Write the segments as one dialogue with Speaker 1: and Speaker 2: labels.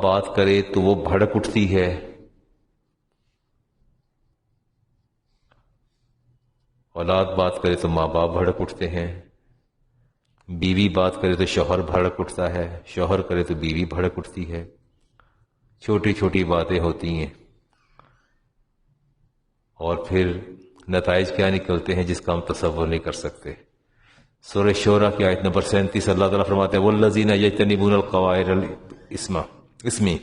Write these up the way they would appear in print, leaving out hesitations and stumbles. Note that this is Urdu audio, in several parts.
Speaker 1: بات کرے تو وہ بھڑک اٹھتی ہے، اولاد بات کرے تو ماں باپ بھڑک اٹھتے ہیں، بیوی بات کرے تو شوہر بھڑک اٹھتا ہے، شوہر کرے تو بیوی بھڑک اٹھتی ہے، چھوٹی چھوٹی باتیں ہوتی ہیں، اور پھر نتائج کیا نکلتے ہیں جس کا ہم تصور نہیں کر سکتے۔ سورہ شورى کی آیت نمبر 37 اللہ تعالیٰ فرماتے ہیں والذین یجتنبون القبائر اسمی،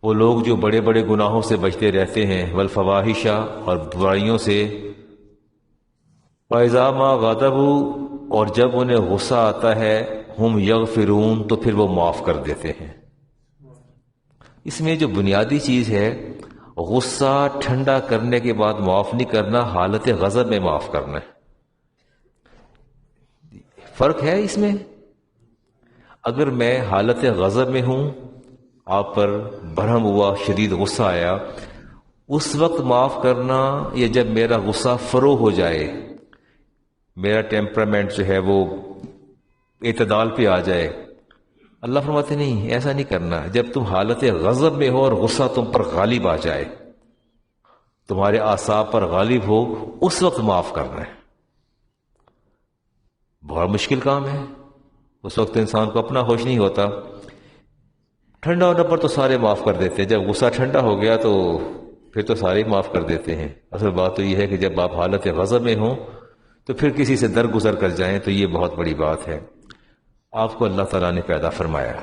Speaker 1: وہ لوگ جو بڑے بڑے گناہوں سے بچتے رہتے ہیں، والفواحش اور برائیوں سے، وَإِذَا مَا غَضَبُوا اور جب انہیں غصہ آتا ہے، ہم یغفرون تو پھر وہ معاف کر دیتے ہیں۔ اس میں جو بنیادی چیز ہے، غصہ ٹھنڈا کرنے کے بعد معاف نہیں کرنا، حالت غضب میں معاف کرنا ہے۔ فرق ہے اس میں۔ اگر میں حالت غضب میں ہوں، آپ پر برہم ہوا، شدید غصہ آیا، اس وقت معاف کرنا، یا جب میرا غصہ فرو ہو جائے، میرا ٹیمپرامنٹ جو ہے وہ اعتدال پہ آ جائے، اللہ فرماتے نہیں ایسا نہیں کرنا۔ جب تم حالت غضب میں ہو اور غصہ تم پر غالب آ جائے، تمہارے اعصاب پر غالب ہو، اس وقت معاف کرنا ہے۔ بہت مشکل کام ہے، اس وقت انسان کو اپنا ہوش نہیں ہوتا۔ ٹھنڈا ہونے پر تو سارے معاف کر دیتے ہیں، جب غصہ ٹھنڈا ہو گیا تو پھر تو سارے معاف کر دیتے ہیں۔ اصل بات تو یہ ہے کہ جب آپ حالت غضب میں ہوں تو پھر کسی سے درگزر کر جائیں تو یہ بہت بڑی بات ہے۔ آپ کو اللہ تعالیٰ نے پیدا فرمایا،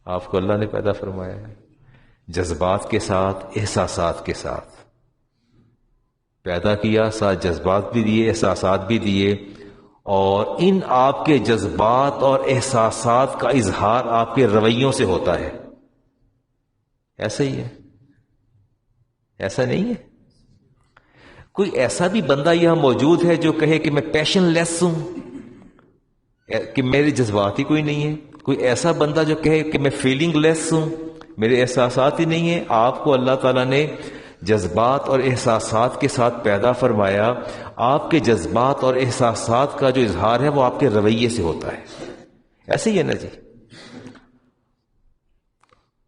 Speaker 1: آپ کو اللہ نے پیدا فرمایا ہے جذبات کے ساتھ، احساسات کے ساتھ پیدا کیا، ساتھ جذبات بھی دیے، احساسات بھی دیے، اور ان آپ کے جذبات اور احساسات کا اظہار آپ کے رویوں سے ہوتا ہے۔ ایسا ہی ہے، ایسا نہیں ہے؟ کوئی ایسا بھی بندہ یہاں موجود ہے جو کہے کہ میں پیشن لیس ہوں، کہ میرے جذبات ہی کوئی نہیں ہے؟ کوئی ایسا بندہ جو کہے کہ میں فیلنگ لیس ہوں، میرے احساسات ہی نہیں ہیں؟ آپ کو اللہ تعالیٰ نے جذبات اور احساسات کے ساتھ پیدا فرمایا۔ آپ کے جذبات اور احساسات کا جو اظہار ہے وہ آپ کے رویے سے ہوتا ہے۔ ایسے ہی ہے نا جی؟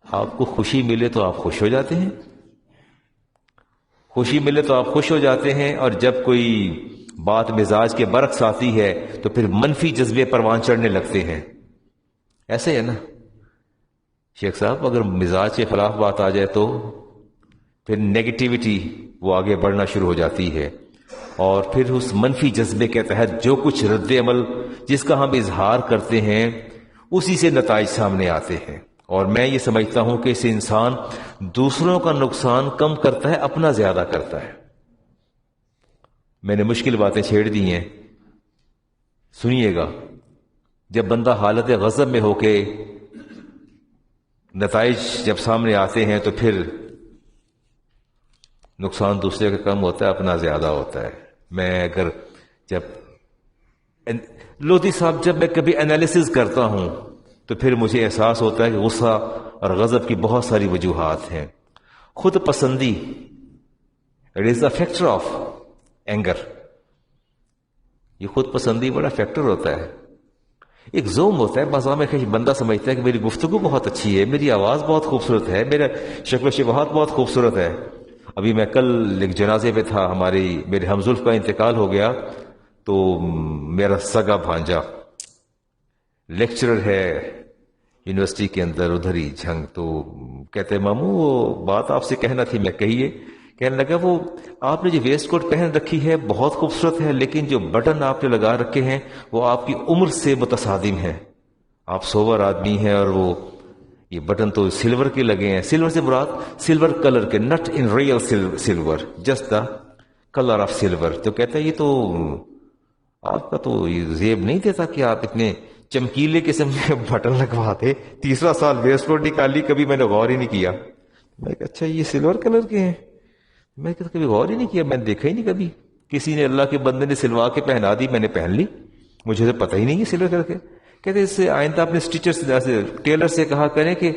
Speaker 1: آپ کو خوشی ملے تو آپ خوش ہو جاتے ہیں، خوشی ملے تو آپ خوش ہو جاتے ہیں، اور جب کوئی بات مزاج کے برعکس آتی ہے تو پھر منفی جذبے پروان چڑھنے لگتے ہیں۔ ایسے ہے نا شیخ صاحب؟ اگر مزاج کے خلاف بات آ جائے تو پھر نیگیٹیوٹی وہ آگے بڑھنا شروع ہو جاتی ہے، اور پھر اس منفی جذبے کے تحت جو کچھ رد عمل جس کا ہم اظہار کرتے ہیں اسی سے نتائج سامنے آتے ہیں۔ اور میں یہ سمجھتا ہوں کہ اس انسان دوسروں کا نقصان کم کرتا ہے، اپنا زیادہ کرتا ہے۔ میں نے مشکل باتیں چھیڑ دی ہیں، سنیے گا۔ جب بندہ حالت غضب میں ہو کے نتائج جب سامنے آتے ہیں تو پھر نقصان دوسرے کا کم ہوتا ہے، اپنا زیادہ ہوتا ہے۔ میں اگر جب لودھی صاحب، جب میں کبھی انالیسز کرتا ہوں تو پھر مجھے احساس ہوتا ہے کہ غصہ اور غضب کی بہت ساری وجوہات ہیں۔ خود پسندی، it is a factor of anger, یہ خود پسندی بڑا فیکٹر ہوتا ہے۔ ایک زوم ہوتا ہے، بازار میں بندہ سمجھتا ہے کہ میری گفتگو بہت اچھی ہے، میری آواز بہت خوبصورت ہے، میرا شکل و شباہت بہت خوبصورت ہے۔ ابھی میں کل ایک جنازے پہ تھا، میرے ہمزلف کا انتقال ہو گیا، تو میرا سگا بھانجا لیکچرر ہے یونیورسٹی کے اندر، ادھر ہی جھنگ، تو کہتے ماموں وہ بات آپ سے کہنا تھی۔ میں کہیے؟ کہنے لگا وہ آپ نے جو ویسٹ کوٹ پہن رکھی ہے بہت خوبصورت ہے، لیکن جو بٹن آپ نے لگا رکھے ہیں وہ آپ کی عمر سے متصادم ہیں، آپ سوبر آدمی ہیں، اور وہ یہ بٹن تو سلور کے لگے ہیں۔ سلور سے مراد سلور کلر کے، not in real silver, just the colour of silver. تو کہتا ہے یہ تو آپ کا تو یہ زیب نہیں دیتا کہ آپ اتنے چمکیلے قسم کے بٹن لگواتے۔ تیسرا سال ویسٹ کوٹ نکالی، کبھی میں نے غور ہی نہیں کیا۔ میں کہا اچھا یہ سلور کلر کے ہیں؟ میں کبھی غور ہی نہیں کیا، میں نے دیکھا ہی نہیں کبھی۔ کسی نے، اللہ کے بندے نے سلوا کے پہنا دی، میں نے پہن لی، مجھے تو پتہ ہی نہیں ہے سلور کلر کے۔ کہتے اس سے آئندہ اپنے اسٹیچر سے، ٹیلر سے کہا کریں کہ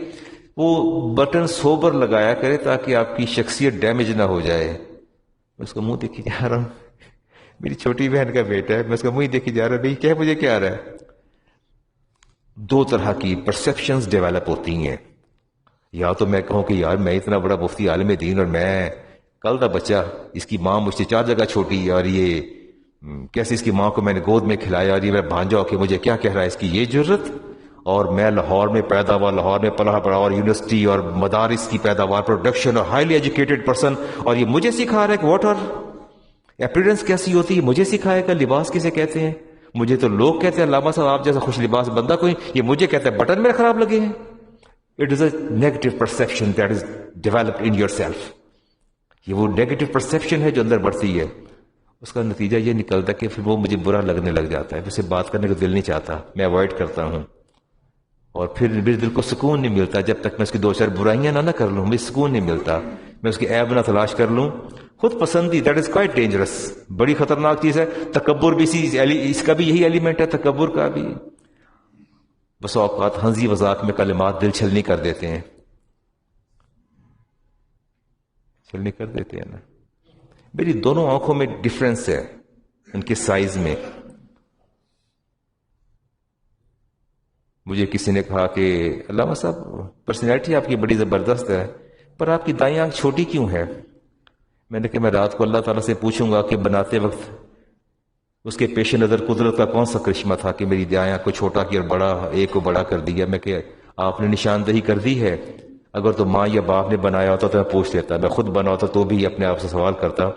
Speaker 1: وہ بٹن سوبر لگایا کرے تاکہ آپ کی شخصیت ڈیمیج نہ ہو جائے۔ میں اس کا منہ دیکھی جا رہا ہوں، میری چھوٹی بہن کا بیٹا ہے، میں اس کا منہ ہی دیکھی جا رہا ہوں، بھائی کیا مجھے کیا آ رہا ہے؟ دو طرح کی پرسیپشنز ڈیولپ ہوتی ہیں. یا تو میں کہوں کہ یار میں اتنا بڑا مفتی عالم دین اور میں کل کا بچہ، اس کی ماں مجھ سے 4 جگہ چھوٹی، اور یہ کیسے اس کی ماں کو میں نے گود میں کھلایا، اور یہ میں بھانجا ہو کہ مجھے کیا کہہ رہا ہے، اس کی یہ جرت. اور میں لاہور میں پیدا ہوا، لاہور میں پلا بڑا، اور یونیورسٹی اور مدارس کی پیداوار، پروڈکشن، اور ہائیلی ایجوکیٹڈ پرسن، اور یہ مجھے سکھا رہا ہے کہ واٹ آر اپیرنس کیسی ہوتی ہے، مجھے سکھائے گا لباس کسے کہتے ہیں. مجھے تو لوگ کہتے ہیں علامہ صاحب آپ جیسا خوش لباس بندہ کوئی، یہ مجھے کہتے ہیں بٹن میرے خراب لگے ہیں. It is a negative perception that is developed in your self. یہ وہ نیگیٹو پرسپشن ہے جو اندر بڑھتی ہے، اس کا نتیجہ یہ نکلتا ہے کہ پھر وہ مجھے برا لگنے لگ جاتا ہے، اسے بات کرنے کو دل نہیں چاہتا، میں اوائڈ کرتا ہوں. اور پھر میرے دل کو سکون نہیں ملتا جب تک میں اس کی 2-4 برائیاں نہ کر لوں، مجھے سکون نہیں ملتا، میں اس کی عیب نہ تلاش کر لوں. خود پسندی دیٹ از کوائٹ ڈینجرس، بڑی خطرناک چیز ہے. تکبر بھی اس کا بھی یہی ایلیمنٹ ہے، تکبر کا بھی. بس اوقات ہنسی مذاق میں کلمات دل چھلنی کر دیتے ہیں، چھلنی کر دیتے ہیں نا. میری دونوں آنکھوں میں ڈفرنس ہے ان کے سائز میں. مجھے کسی نے کہا کہ علامہ صاحب پرسنالٹی آپ کی بڑی زبردست ہے، پر آپ کی دائیں آنکھ چھوٹی کیوں ہے؟ میں نے کہا میں رات کو اللہ تعالیٰ سے پوچھوں گا کہ بناتے وقت اس کے پیش نظر قدرت کا کون سا کرشمہ تھا کہ میری دائیں آنکھ کو چھوٹا کیا اور بڑا ایک کو بڑا کر دیا. میں کہ آپ نے نشاندہی کر دی ہے، اگر تو ماں یا باپ نے بنایا ہوتا تو میں پوچھ لیتا، میں خود بنا ہوتا تو بھی اپنے آپ سے سوال کرتا.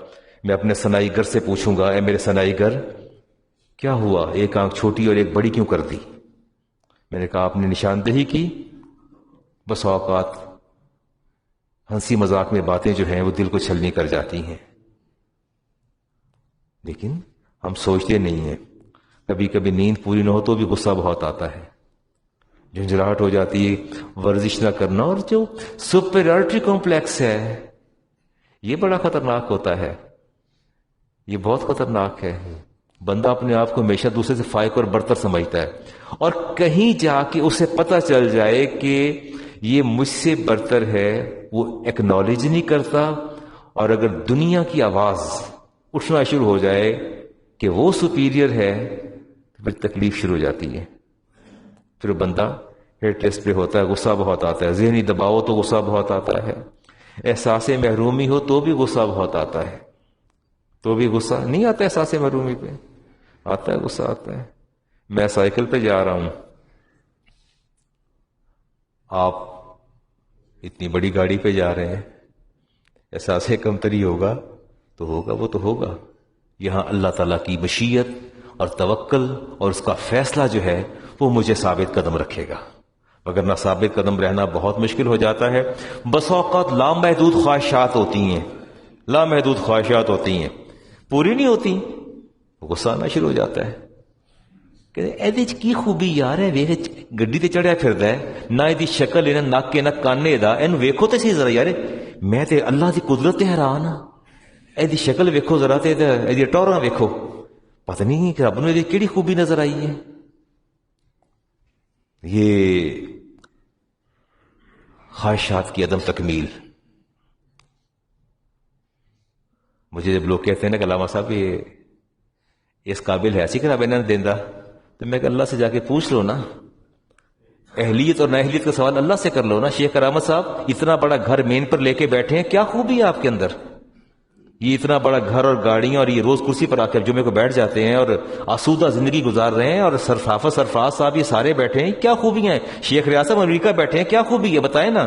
Speaker 1: میں اپنے ثنائی گر سے پوچھوں گا، اے میرے ثنائی گر کیا ہوا، ایک آنکھ چھوٹی اور ایک بڑی کیوں کر دی؟ میں نے کہا آپ نے نشاندہی کی. بس اوقات ہنسی مذاق میں باتیں جو ہیں وہ دل کو چھلنی کر جاتی ہیں، لیکن ہم سوچتے نہیں ہیں. کبھی کبھی نیند پوری نہ ہو تو بھی غصہ بہت آتا ہے، جھنجھلاہٹ ہو جاتی ہے، ورزش نہ کرنا. اور جو سپیریورٹی کمپلیکس ہے یہ بڑا خطرناک ہوتا ہے، یہ بہت خطرناک ہے. بندہ اپنے آپ کو ہمیشہ دوسرے سے فائق اور برتر سمجھتا ہے، اور کہیں جا کے اسے پتہ چل جائے کہ یہ مجھ سے برتر ہے، وہ ایکنالج نہیں کرتا. اور اگر دنیا کی آواز اٹھنا شروع ہو جائے کہ وہ سپیریئر ہے تو پھر تکلیف شروع ہو جاتی ہے. پھر بندہ ہیڈ لیس پہ ہوتا ہے، غصہ بہت آتا ہے، ذہنی دباؤ تو غصہ بہت آتا ہے، احساس محرومی ہو تو بھی غصہ بہت آتا ہے. تو بھی غصہ نہیں آتا احساس محرومی پہ، آتا ہے غصہ آتا ہے. میں سائیکل پہ جا رہا ہوں، آپ اتنی بڑی گاڑی پہ جا رہے ہیں، احساس کمتری ہوگا تو ہوگا، وہ تو ہوگا. یہاں اللہ تعالیٰ کی مشیت اور توکل اور اس کا فیصلہ جو ہے وہ مجھے ثابت قدم رکھے گا، مگر نہ ثابت قدم رہنا بہت مشکل ہو جاتا ہے. بس اوقات لامحدود خواہشات ہوتی ہیں، لامحدود خواہشات ہوتی ہیں، پوری نہیں ہوتی، غصہ آنا شروع ہو جاتا ہے کہ ایدے کی خوبی یار ہے، ویکھ گڈی تے چڑھیا پھردا ہے، نہ ایدی شکل ہے، نہ نک ہے، نہ کان ہے، اینو ویکھو تے سی ذرا یار، میں تے اللہ دی قدرت تے حیران ہاں. ایدی شکل ویکھو ذرا تے ایدی ٹوراں ویکھو، پتہ نہیں کہ رب نو ایدی کیڑی خوبی نظر آئی ہے. یہ خواہشات کی عدم تکمیل. مجھے جب لوگ کہتے ہیں نا کہ علامہ صاحب یہ اس قابل ہے سی کہ رب انہوں نے دیندا، تو میں کہ اللہ سے جا کے پوچھ لو نا، اہلیت اور نااہلیت کا سوال اللہ سے کر لو نا. شیخ کرامت صاحب اتنا بڑا گھر مین پر لے کے بیٹھے ہیں، کیا خوبی ہے آپ کے اندر؟ یہ اتنا بڑا گھر اور گاڑیاں، اور یہ روز کرسی پر آ کے جمعے کو بیٹھ جاتے ہیں اور آسودہ زندگی گزار رہے ہیں، اور سرفراز صاحب یہ سارے بیٹھے ہیں، کیا خوبیاں ہیں؟ شیخ ریاض صاحب امریکہ بیٹھے ہیں، کیا خوبی ہے بتائیں نا؟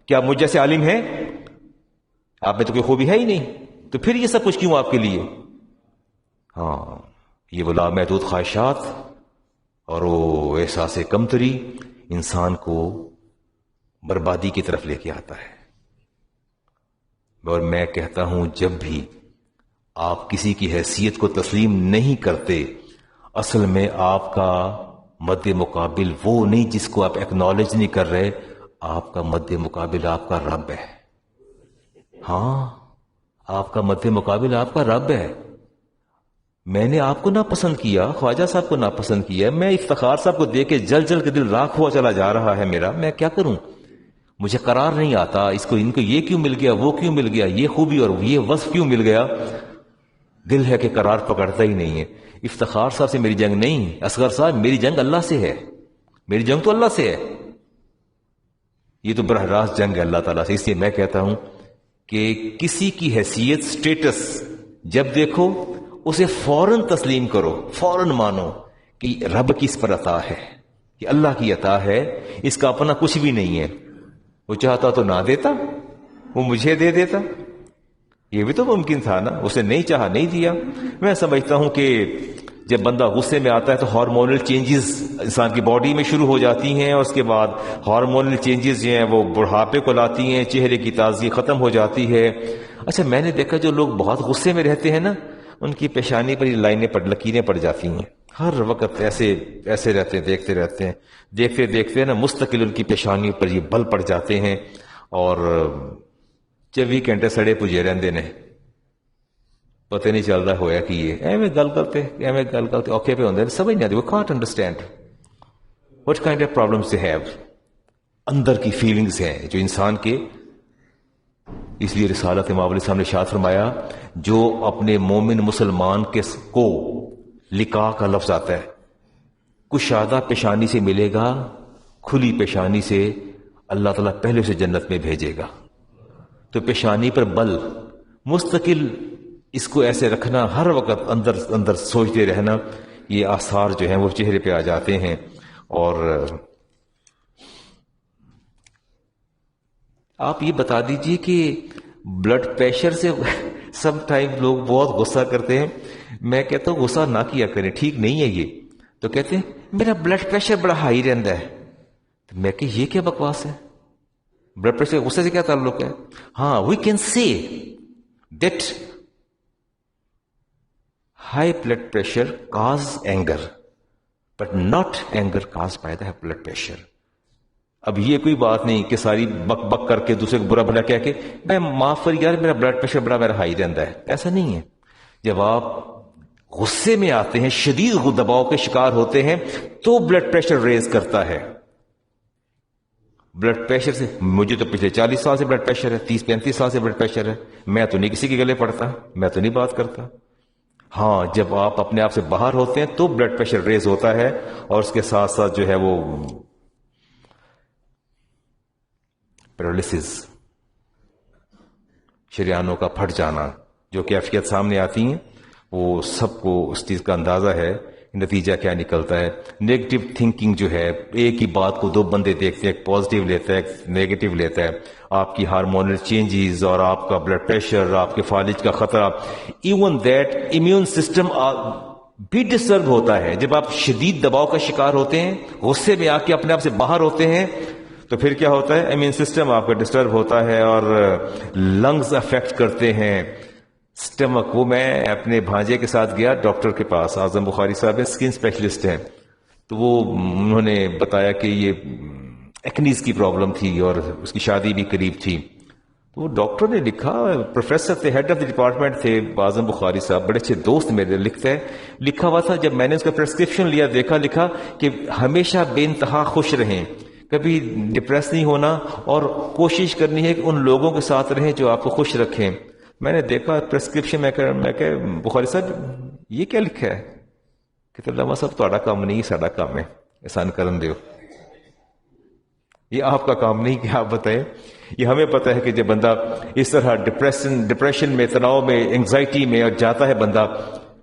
Speaker 1: کیا مجھ جیسے عالم ہے؟ آپ میں تو کوئی خوبی ہے ہی نہیں، تو پھر یہ سب کچھ کیوں آپ کے لیے؟ ہاں، یہ وہ لامحدود خواہشات اور وہ احساس کمتری انسان کو بربادی کی طرف لے کے آتا ہے. اور میں کہتا ہوں جب بھی آپ کسی کی حیثیت کو تسلیم نہیں کرتے، اصل میں آپ کا مد مقابل وہ نہیں جس کو آپ ایکنالج نہیں کر رہے، آپ کا مد مقابل آپ کا رب ہے. ہاں، آپ کا مد مقابل آپ کا رب ہے. میں نے آپ کو ناپسند کیا، خواجہ صاحب کو ناپسند کیا، میں افتخار صاحب کو دیکھ کے جل جل کے دل راکھ ہوا چلا جا رہا ہے میرا، میں کیا کروں؟ مجھے قرار نہیں آتا، ان کو یہ کیوں مل گیا، وہ کیوں مل گیا، یہ خوبی اور یہ وصف کیوں مل گیا. دل ہے کہ قرار پکڑتا ہی نہیں ہے. افتخار صاحب سے میری جنگ نہیں، اصغر صاحب میری جنگ اللہ سے ہے. میری جنگ تو اللہ سے ہے. یہ تو براہ راست جنگ ہے اللہ تعالیٰ سے. اس لیے میں کہتا ہوں کہ کسی کی حیثیت، سٹیٹس جب دیکھو اسے فوراً تسلیم کرو، فوراً مانو کہ رب کی اس پر عطا ہے، کہ اللہ کی عطا ہے، اس کا اپنا کچھ بھی نہیں ہے. وہ چاہتا تو نہ دیتا، وہ مجھے دے دیتا. یہ بھی تو ممکن تھا نا. اسے نہیں چاہا، نہیں دیا. میں سمجھتا ہوں کہ جب بندہ غصے میں آتا ہے تو ہارمونل چینجز انسان کی باڈی میں شروع ہو جاتی ہیں، اور اس کے بعد ہارمونل چینجز جو ہیں وہ بڑھاپے کو لاتی ہیں، چہرے کی تازگی ختم ہو جاتی ہے. اچھا، میں نے دیکھا جو لوگ بہت غصے میں رہتے ہیں نا، ان کی پیشانی پر یہ لائنیں لکیریں پڑ جاتی ہیں. ہر وقت ایسے رہتے ہیں، دیکھتے دیکھتے نا مستقل ان کی پیشانی پر یہ بل پڑ جاتے ہیں، اور 24 گھنٹے سڑے پجے رہندے نے. پتہ نہیں چل رہا ہویا کہ یہ ایویں گل کرتے اوکے پہ ہوندے سمجھ نہیں آتی. وہ can't understand what kind of problems they have. اندر کی فیلنگز ہیں جو انسان کے. اس لیے رسالت امام علیہ السلام نے ارشاد فرمایا، جو اپنے مومن مسلمان کو لقاء کا لفظ آتا ہے، کشادہ پیشانی سے ملے گا، کھلی پیشانی سے اللہ تعالیٰ پہلے اسے جنت میں بھیجے گا. تو پیشانی پر بل مستقل اس کو ایسے رکھنا، ہر وقت اندر سوچتے رہنا، یہ آثار جو ہیں وہ چہرے پہ آ جاتے ہیں. اور آپ یہ بتا دیجئے کہ بلڈ پریشر سے سم ٹائم لوگ بہت غصہ کرتے ہیں. میں کہتا ہوں غصہ نہ کیا کریں، ٹھیک نہیں ہے یہ. تو کہتے ہیں میرا بلڈ پریشر بڑا ہائی رہتا ہے. تو میں کہ یہ کیا بکواس ہے؟ بلڈ پریشر غصے سے کیا تعلق ہے؟ ہاں، we can see that high blood pressure cause anger, but not anger caused by the blood pressure. اب یہ کوئی بات نہیں کہ ساری بک بک کر کے دوسرے کو برا بھلا کہہ کے میں معاف کر یار میرا بلڈ پریشر بڑا میرا ہائی رہتا ہے. ایسا نہیں ہے. جب آپ غصے میں آتے ہیں، شدید دباؤ کے شکار ہوتے ہیں، تو بلڈ پریشر ریز کرتا ہے. بلڈ پریشر سے مجھے تو پچھلے 40 سال سے بلڈ پریشر ہے، 30-35 سال سے بلڈ پریشر ہے. میں تو نہیں کسی کے گلے پڑتا، میں تو نہیں بات کرتا. ہاں، جب آپ اپنے آپ سے باہر ہوتے ہیں تو بلڈ پریشر ریز ہوتا ہے، اور اس کے ساتھ ساتھ جو ہے وہ پیرالسس، شریانوں کا پھٹ جانا، جو کیفیت سامنے آتی ہیں، وہ سب کو اس چیز کا اندازہ ہے. نتیجہ کیا نکلتا ہے؟ نیگیٹو تھنکنگ جو ہے، ایک ہی بات کو دو بندے دیکھتے ہیں، ایک پازیٹیو لیتا ہے ایک نیگیٹو لیتا ہے. آپ کی ہارمونل چینجز اور آپ کا بلڈ پریشر، آپ کے فالج کا خطرہ، ایون دیٹ امیون سسٹم بھی ڈسٹرب ہوتا ہے. جب آپ شدید دباؤ کا شکار ہوتے ہیں، غصے میں آ کے اپنے آپ سے باہر ہوتے ہیں، تو پھر کیا ہوتا ہے؟ امیون سسٹم آپ کا ڈسٹرب ہوتا ہے اور لنگز افیکٹ کرتے ہیں، سٹمک. وہ میں اپنے بھانجے کے ساتھ گیا ڈاکٹر کے پاس، اعظم بخاری صاحب اسکن اسپیشلسٹ ہیں. تو انہوں نے بتایا کہ یہ ایکنیز کی پرابلم تھی اور اس کی شادی بھی قریب تھی. تو وہ ڈاکٹر نے لکھا، پروفیسر تھے، ہیڈ آف دی ڈپارٹمنٹ تھے اعظم بخاری صاحب، بڑے اچھے دوست میرے. لکھا ہوا تھا، جب میں نے اس کا پرسکرپشن لیا لکھا کہ ہمیشہ بے انتہا خوش رہیں، کبھی ڈپریس نہیں ہونا، اور کوشش کرنی ہے کہ ان لوگوں کے ساتھ رہیں جو آپ کو خوش رکھیں. میں نے دیکھا پرسکرپشن، میں کہ بخاری صاحب یہ کیا لکھا ہے؟ کہ علامہ صاحب تہاڈا کام نہیں، ساڈا کام ہے احسان کرن دیو. یہ آپ کا کام نہیں کہ آپ بتائیں. یہ ہمیں پتہ ہے کہ جب بندہ اس طرح ڈپریشن میں، تناؤ میں، انگزائٹی میں اور جاتا ہے، بندہ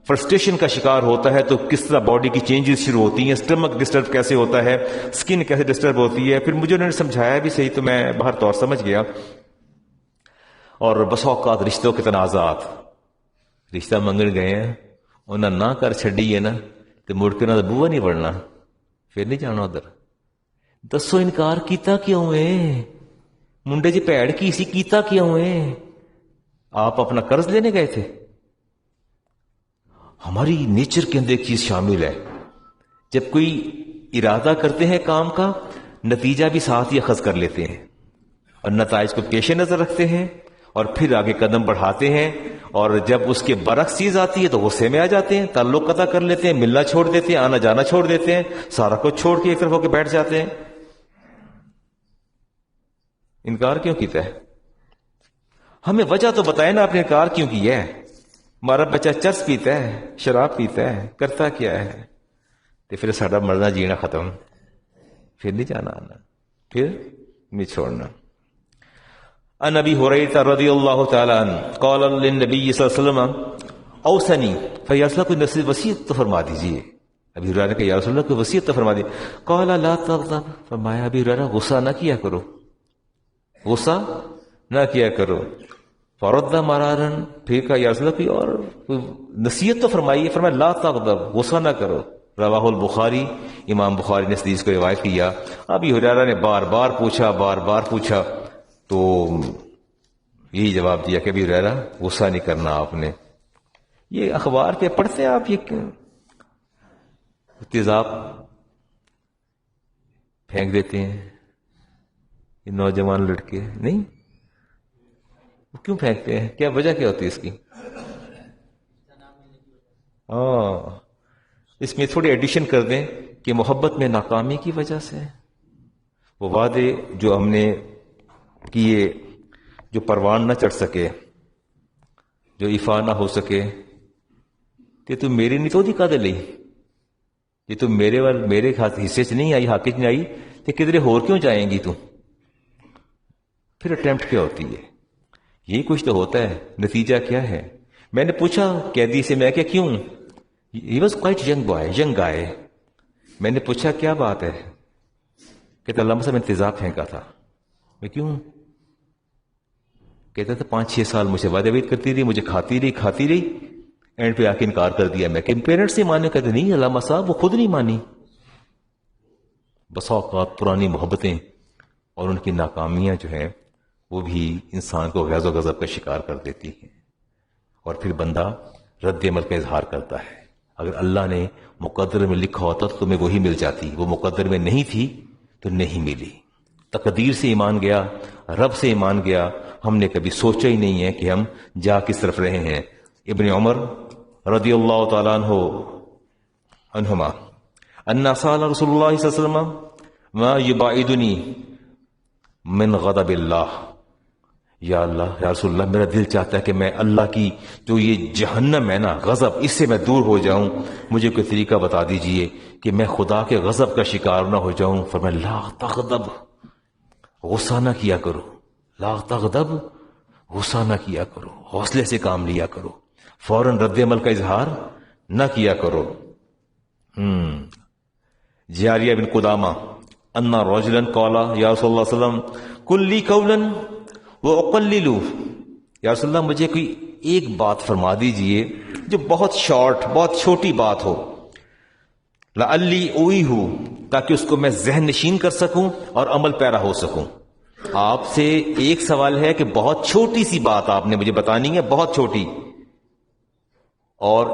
Speaker 1: فرسٹریشن کا شکار ہوتا ہے، تو کس طرح باڈی کی چینجز شروع ہوتی ہیں، اسٹمک ڈسٹرب کیسے ہوتا ہے، اسکن کیسے ڈسٹرب ہوتی ہے. پھر مجھے انہوں نے سمجھایا بھی صحیح، تو میں باہر طور سمجھ گیا. اور بس اوقات رشتوں کے تنازعات، رشتہ منگن گئے ہیں، انہیں نہ کر چھڈی ہے نا، تو مڑ کے انہوں نے بوہا نہیں بڑھنا، پھر نہیں جانا ادھر. دسو انکار کیتا کیوں ہے؟ منڈے جی پیڑ کی سی کیتا کیوں ہے؟ آپ اپنا قرض لینے گئے تھے؟ ہماری نیچر کے اندر ایک چیز شامل ہے، جب کوئی ارادہ کرتے ہیں کام کا، نتیجہ بھی ساتھ ہی اخذ کر لیتے ہیں، اور نتائج کو پیش نظر رکھتے ہیں، اور پھر آگے قدم بڑھاتے ہیں. اور جب اس کے برعکس چیز آتی ہے تو غصے میں آ جاتے ہیں، تعلق قطع کر لیتے ہیں، ملنا چھوڑ دیتے ہیں، آنا جانا چھوڑ دیتے ہیں، سارا کچھ چھوڑ کے ایک طرف ہو کے بیٹھ جاتے ہیں. انکار کیوں کیتا ہے؟ ہمیں وجہ تو بتائے نا، آپ نے انکار کیوں کیا ہے؟ ہمارا بچہ چرس پیتا ہے، شراب پیتا ہے، کرتا کیا ہے؟ تو پھر ساڈا مرنا جینا ختم. پھر نہیں جانا آنا، پھر نہیں چھوڑنا. عن ابی ہریرہ رضی اللہ تعالی عنہ قال للنبی صلی اللہ علیہ وسلم اوصنی، یا رسول اللہ کوئی وصیت تو فرما دیجیے. ابی ہریرہ نے کہا یا رسول اللہ کوئی وصیت تو فرما دیجیے. قال لا تغضب، فرمایا ابی ہریرہ غصہ نہ کیا کرو، غصہ نہ کیا کرو. فرد مرارا، پھر کہا یا رسول اللہ کوئی اور نصیحت تو فرمائیے. فرمایا لا تغضب، غصہ نہ کرو. رواہ البخاری، امام بخاری نے اس حدیث کو روایت کیا. ابی ہریرہ نے بار بار پوچھا تو یہی جواب دیا کہ ابی ہریرہ غصہ نہیں کرنا آپ نے. یہ اخبار کے پڑھتے ہیں آپ، یہ تیزاب پھینک دیتے ہیں یہ نوجوان لڑکے، نہیں کیوں پھینکتے ہیں؟ کیا وجہ کیا ہوتی ہے اس کی؟ اس میں تھوڑی ایڈیشن کر دیں کہ محبت میں ناکامی کی وجہ سے وہ وعدے جو ہم نے کیے، جو پروان نہ چڑھ سکے، جو ایفا نہ ہو سکے، کہ تم میری نہیں تو دی کا دلی، یہ تم میرے حصے سے نہیں آئی، حق نہیں آئی، تو کدھر اور کیوں جائیں گی تم؟ پھر اٹیمپٹ کیا ہوتی ہے؟ یہی کچھ تو ہوتا ہے. نتیجہ کیا ہے؟ میں نے پوچھا قیدی سے، میں کیا کیوں؟ ہی واز کوائٹ ینگ گائے. میں نے پوچھا کیا بات ہے؟ کہتا علامہ صاحب میں تیزاب پھینکا تھا. میں کیوں؟ کہتا تھا 5-6 سال مجھے وعدے وید کرتی رہی، مجھے کھاتی رہی، اینڈ پہ آ کے انکار کر دیا. میں کہ پیرنٹس نہیں مانے. کہتے نہیں علامہ صاحب وہ خود نہیں مانی. بسا اوقات پرانی محبتیں اور ان کی ناکامیاں جو ہیں وہ بھی انسان کو غیظ و غضب کا شکار کر دیتی ہیں، اور پھر بندہ رد عمل کا اظہار کرتا ہے. اگر اللہ نے مقدر میں لکھا ہوتا تو تمہیں وہی مل جاتی، وہ مقدر میں نہیں تھی تو نہیں ملی. تقدیر سے ایمان گیا، رب سے ایمان گیا. ہم نے کبھی سوچا ہی نہیں ہے کہ ہم جا کس طرف رہے ہیں. ابن عمر رضی اللہ تعالیٰ عنہما ان سأل رسول اللہ صلی اللہ علیہ وسلم ما یبعدنی من غضب اللہ. یا اللہ، یا رسول اللہ، میرا دل چاہتا ہے کہ میں اللہ کی جو یہ جہنم ہے نا، غضب، اس سے میں دور ہو جاؤں. مجھے کوئی طریقہ بتا دیجئے کہ میں خدا کے غضب کا شکار نہ ہو جاؤں. فرمایا لا تغضب، غصہ نہ کیا کرو. لا تغضب، غصہ نہ کیا کرو، حوصلے سے کام لیا کرو، فوراً رد عمل کا اظہار نہ کیا کرو. جاریہ بن قدامہ ان رجلا قال یا رسول اللہ صلی اللہ علیہ وسلم قل لی قولا واقلل. یا رسول اللہ مجھے کوئی ایک بات فرما دیجئے جو بہت شارٹ، بہت چھوٹی بات ہو. لعلی اویہ، تاکہ اس کو میں ذہن نشین کر سکوں اور عمل پیرا ہو سکوں. آپ سے ایک سوال ہے کہ بہت چھوٹی سی بات آپ نے مجھے بتانی ہے، بہت چھوٹی، اور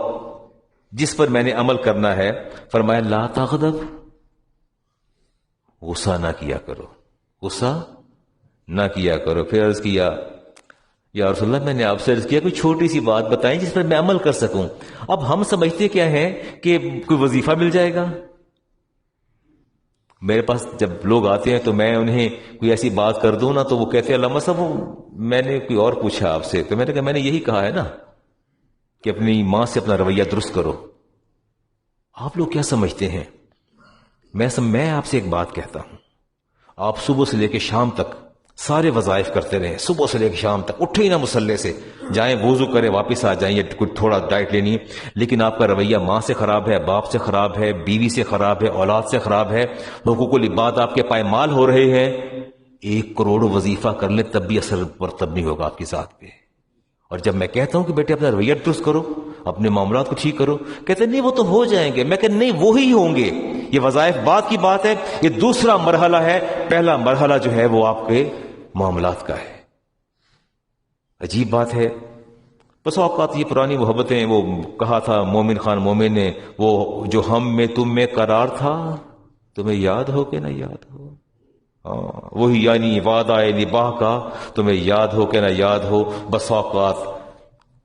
Speaker 1: جس پر میں نے عمل کرنا ہے. فرمایا لا تغضب، غصہ نہ کیا کرو، غصہ نہ کیا کرو. پھر عرض کیا یا رسول اللہ، میں نے آپ سے عرض کیا کوئی چھوٹی سی بات بتائیں جس پر میں عمل کر سکوں. اب ہم سمجھتے کیا ہے کہ کوئی وظیفہ مل جائے گا. میرے پاس جب لوگ آتے ہیں تو میں انہیں کوئی ایسی بات کر دوں نا تو وہ کہتے ہیں علامہ صاحب میں نے کوئی اور پوچھا آپ سے. تو میں نے کہا میں نے یہی کہا ہے نا کہ اپنی ماں سے اپنا رویہ درست کرو. آپ لوگ کیا سمجھتے ہیں؟ میں آپ سے ایک بات کہتا ہوں، آپ صبح سے لے کے شام تک سارے وظائف کرتے رہیں، صبح سے لے کے شام تک اٹھے ہی نہ مسلح سے، جائیں وضو کریں واپس آ جائیں یا کچھ تھوڑا ڈائٹ لینی ہے، لیکن آپ کا رویہ ماں سے خراب ہے، باپ سے خراب ہے، بیوی سے خراب ہے، اولاد سے خراب ہے، حقوق العباد آپ کے پائمال ہو رہے ہیں. 1 کروڑ وظیفہ کر لیں تب بھی اثر مرتب نہیں ہوگا آپ کی ذات پہ. اور جب میں کہتا ہوں کہ بیٹے اپنا رویہ درست کرو، اپنے معاملات کو ٹھیک کرو، کہتے ہیں نہیں وہ تو ہو جائیں گے. میں کہ نہیں، وہی ہوں گے. یہ وظائف بات کی بات ہے، یہ دوسرا مرحلہ ہے. پہلا مرحلہ جو ہے وہ آپ کے معاملات کا ہے. عجیب بات ہے. بس اوقات یہ پرانی محبتیں، وہ کہا تھا مومن خان مومن نے، وہ جو ہم میں تم میں قرار تھا، تمہیں یاد ہو کہ نہ یاد ہو. وہی یعنی وعدہ نباہ کا تمہیں یاد ہو کہ نہ یاد ہو. بس اوقات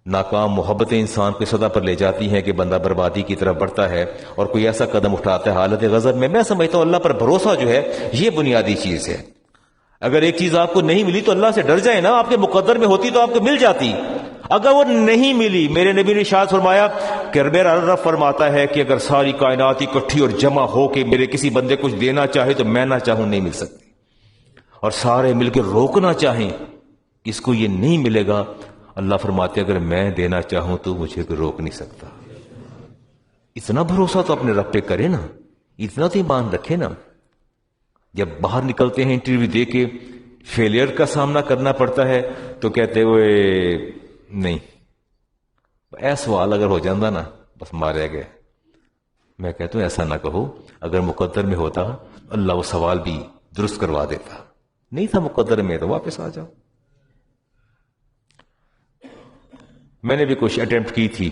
Speaker 1: ناکام محبتیں انسان کو سطح پر لے جاتی ہیں کہ بندہ بربادی کی طرف بڑھتا ہے اور کوئی ایسا قدم اٹھاتا ہے حالت غضب میں. میں سمجھتا ہوں اللہ پر بھروسہ جو ہے یہ بنیادی چیز ہے. اگر ایک چیز آپ کو نہیں ملی تو اللہ سے ڈر جائے نا. آپ کے مقدر میں ہوتی تو آپ کو مل جاتی. اگر وہ نہیں ملی، میرے نبی نے ارشاد فرمایا کہ میرا رب فرماتا ہے کہ اگر ساری کائنات اکٹھی اور جمع ہو کے میرے کسی بندے کچھ دینا چاہے تو میں نہ چاہوں نہیں مل سکتی، اور سارے مل کے روکنا چاہیں کہ اس کو یہ نہیں ملے گا، اللہ فرماتے اگر میں دینا چاہوں تو مجھے کوئی روک نہیں سکتا۔ اتنا بھروسہ تو اپنے رب پہ کرے نا، اتنا تو ایمان رکھے نا۔ جب باہر نکلتے ہیں انٹرویو دے کے فیلئر کا سامنا کرنا پڑتا ہے تو کہتے ہوئے نہیں، ایسا سوال اگر ہو جاتا نا بس مارے گئے۔ میں کہتا ہوں ایسا نہ کہو، اگر مقدر میں ہوتا اللہ وہ سوال بھی درست کروا دیتا، نہیں تھا مقدر میں تو واپس آ جاؤ۔ میں نے بھی کچھ اٹیمپٹ کی تھی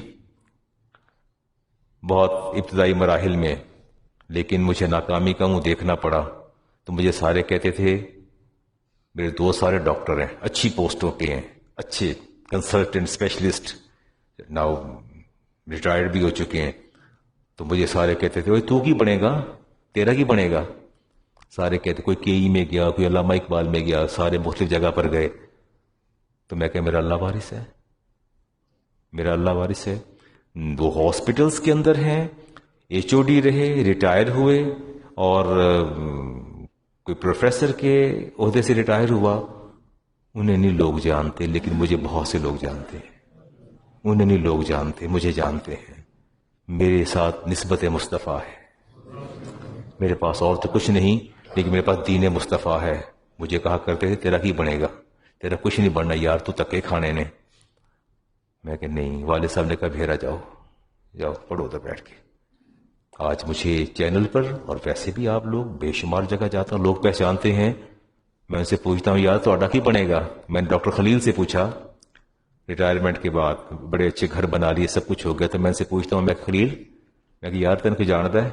Speaker 1: بہت ابتدائی مراحل میں، لیکن مجھے ناکامی کا منہ دیکھنا پڑا۔ تو مجھے سارے کہتے تھے، میرے دوست سارے ڈاکٹر ہیں، اچھی پوسٹوں پہ ہیں، اچھے کنسلٹنٹ اسپیشلسٹ، ناؤ ریٹائرڈ بھی ہو چکے ہیں، تو مجھے سارے کہتے تھے تو کی بنے گا، تیرا کی بنے گا؟ سارے کہتے، کوئی کے ای میں گیا، کوئی علامہ اقبال میں گیا، سارے مختلف جگہ پر گئے۔ تو میں کہ میرا اللہ وارث ہے، میرا اللہ وارث ہے۔ وہ ہاسپٹلس کے اندر ہیں، ایچ او ڈی رہے، ریٹائر ہوئے، اور کوئی پروفیسر کے عہدے سے ریٹائر ہوا، انہیں نہیں لوگ جانتے، لیکن مجھے بہت سے لوگ جانتے ہیں۔ انہیں نہیں لوگ جانتے، مجھے جانتے ہیں۔ میرے ساتھ نسبت مصطفیٰ ہے، میرے پاس اور تو کچھ نہیں، لیکن میرے پاس دین مصطفیٰ ہے۔ مجھے کہا کرتے تھے تیرا کی بنے گا، تیرا کچھ نہیں بننا یار، تو تکے کھانے نے۔ میں کہ نہیں، والد صاحب نے کہا بھیرا جاؤ جاؤ پڑھو ادھر بیٹھ کے۔ آج مجھے چینل پر اور ویسے بھی آپ لوگ بے شمار جگہ جاتا ہوں، لوگ پہچانتے ہیں۔ میں ان سے پوچھتا ہوں یار تو آڈا کی بنے گا؟ میں نے ڈاکٹر خلیل سے پوچھا ریٹائرمنٹ کے بعد، بڑے اچھے گھر بنا لیے، سب کچھ ہو گیا، تو میں ان سے پوچھتا ہوں میں خلیل، میں کہ یار تین کو جانتا ہے؟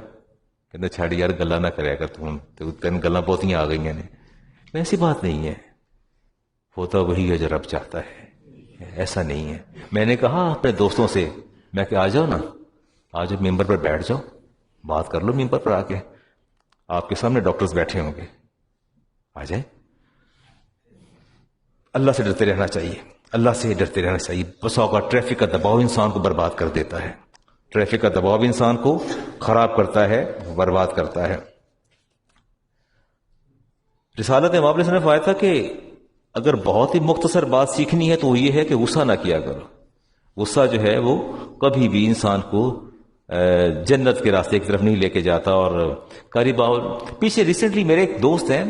Speaker 1: کہنا چھاڑ یار گلا نہ کرے گا تو تین گلاں بہت آ گئی ہیں۔ ایسی بات نہیں ہے، ہوتا وہی ہے جو رب چاہتا ہے، ایسا نہیں ہے۔ میں نے کہا اپنے دوستوں سے، میں کہ آ جاؤ نا، آ جاؤ ممبر پر بیٹھ جاؤ، بات کر لو ممبر پر آ کے، آپ کے سامنے ڈاکٹرز بیٹھے ہوں گے، آ جائیں۔ اللہ سے ڈرتے رہنا چاہیے، اللہ سے ڈرتے رہنا چاہیے۔ بس اوقات ٹریفک کا دباؤ انسان کو برباد کر دیتا ہے، ٹریفک کا دباؤ بھی انسان کو خراب کرتا ہے، برباد کرتا ہے۔ رسالت امام نے فرمایا تھا کہ اگر بہت ہی مختصر بات سیکھنی ہے تو وہ یہ ہے کہ غصہ نہ کیا کرو۔ غصہ جو ہے وہ کبھی بھی انسان کو جنت کے راستے کی طرف نہیں لے کے جاتا۔ اور قریب پیچھے ریسنٹلی میرے ایک دوست ہیں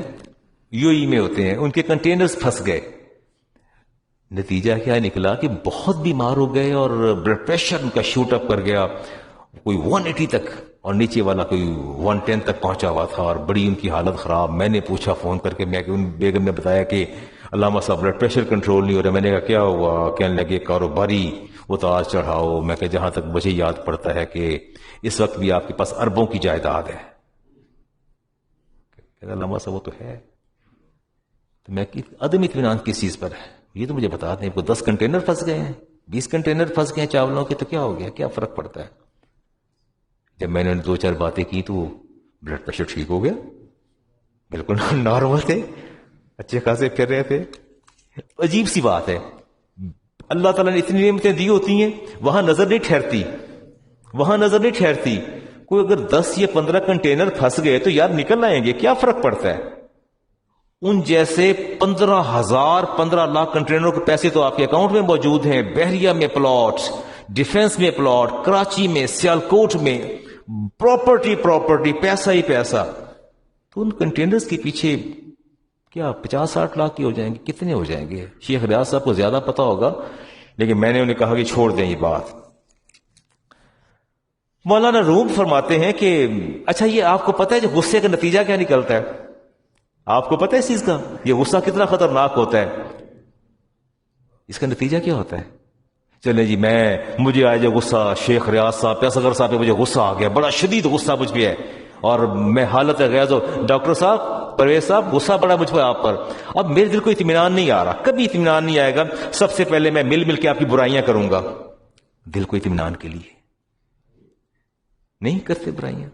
Speaker 1: یو ای میں ہوتے ہیں، ان کے کنٹینرز پھنس گئے، نتیجہ کیا نکلا کہ بہت بیمار ہو گئے اور بلڈ پریشر ان کا شوٹ اپ کر گیا، کوئی 180 تک، اور نیچے والا کوئی 110 تک پہنچا ہوا تھا، اور بڑی ان کی حالت خراب۔ میں نے پوچھا فون کر کے، میں کہ ان بیگم نے بتایا کہ علامہ صاحب بلڈ پریشر کنٹرول نہیں ہو رہا۔ میں نے کہا کیا ہوا؟ کہنے لگے کاروباری اتار چڑھاؤ۔ میں کہ جہاں تک مجھے یاد پڑتا ہے کہ اس وقت بھی آپ کے پاس اربوں کی جائیداد ہے۔ علامہ صاحب وہ تو ہے، تو میں کہ عدم اطمینان کس چیز پر ہے یہ تو مجھے بتا دیں۔ 10 کنٹینر پھنس گئے ہیں، 20 کنٹینر پھنس گئے ہیں چاولوں کے، تو کیا ہو گیا؟ کیا فرق پڑتا ہے؟ جب میں نے 2-4 باتیں کی تو بلڈ پریشر ٹھیک ہو گیا، بالکل نارمل تھے، اچھے خاصے پھر رہے تھے۔ عجیب سی بات ہے، اللہ تعالیٰ نے اتنی نعمتیں دی ہوتی ہیں، وہاں نظر نہیں ٹھہرتی، وہاں نظر نہیں ٹھہرتی۔ کوئی اگر 10 یا 15 کنٹینر پھنس گئے تو یار نکل آئیں گے، کیا فرق پڑتا ہے؟ ان جیسے 15 لاکھ کنٹینروں کے پیسے تو آپ کے اکاؤنٹ میں موجود ہیں، بحریہ میں پلاٹس، ڈیفنس میں پلاٹ، کراچی میں، سیالکوٹ میں، پراپرٹی پیسہ ہی پیسہ۔ تو ان کنٹینرز کے پیچھے کیا 50-60 لاکھ کی ہو جائیں گے؟ کتنے ہو جائیں گے؟ شیخ ریاض صاحب کو زیادہ پتا ہوگا، لیکن میں نے انہیں کہا کہ چھوڑ دیں یہ بات۔ مولانا روم فرماتے ہیں کہ اچھا یہ آپ کو پتا ہے جو غصے کا نتیجہ کیا نکلتا ہے؟ آپ کو پتا ہے اس چیز کا؟ یہ غصہ کتنا خطرناک ہوتا ہے؟ اس کا نتیجہ کیا ہوتا ہے؟ چلیں جی، مجھے آیا جو غصہ شیخ ریاض صاحب پہ، اصغر صاحب پہ مجھے غصہ آ گیا، بڑا شدید غصہ مجھ پہ ہے، اور میں حالت غیظ ہو، ڈاکٹر صاحب، پرویز صاحب، غصہ بڑا مجھ پہ آپ پر۔ اب میرے دل کو اطمینان نہیں آ رہا، کبھی اطمینان نہیں آئے گا، سب سے پہلے میں مل کے آپ کی برائیاں کروں گا، دل کو اطمینان کے لیے۔ نہیں کرتے برائیاں،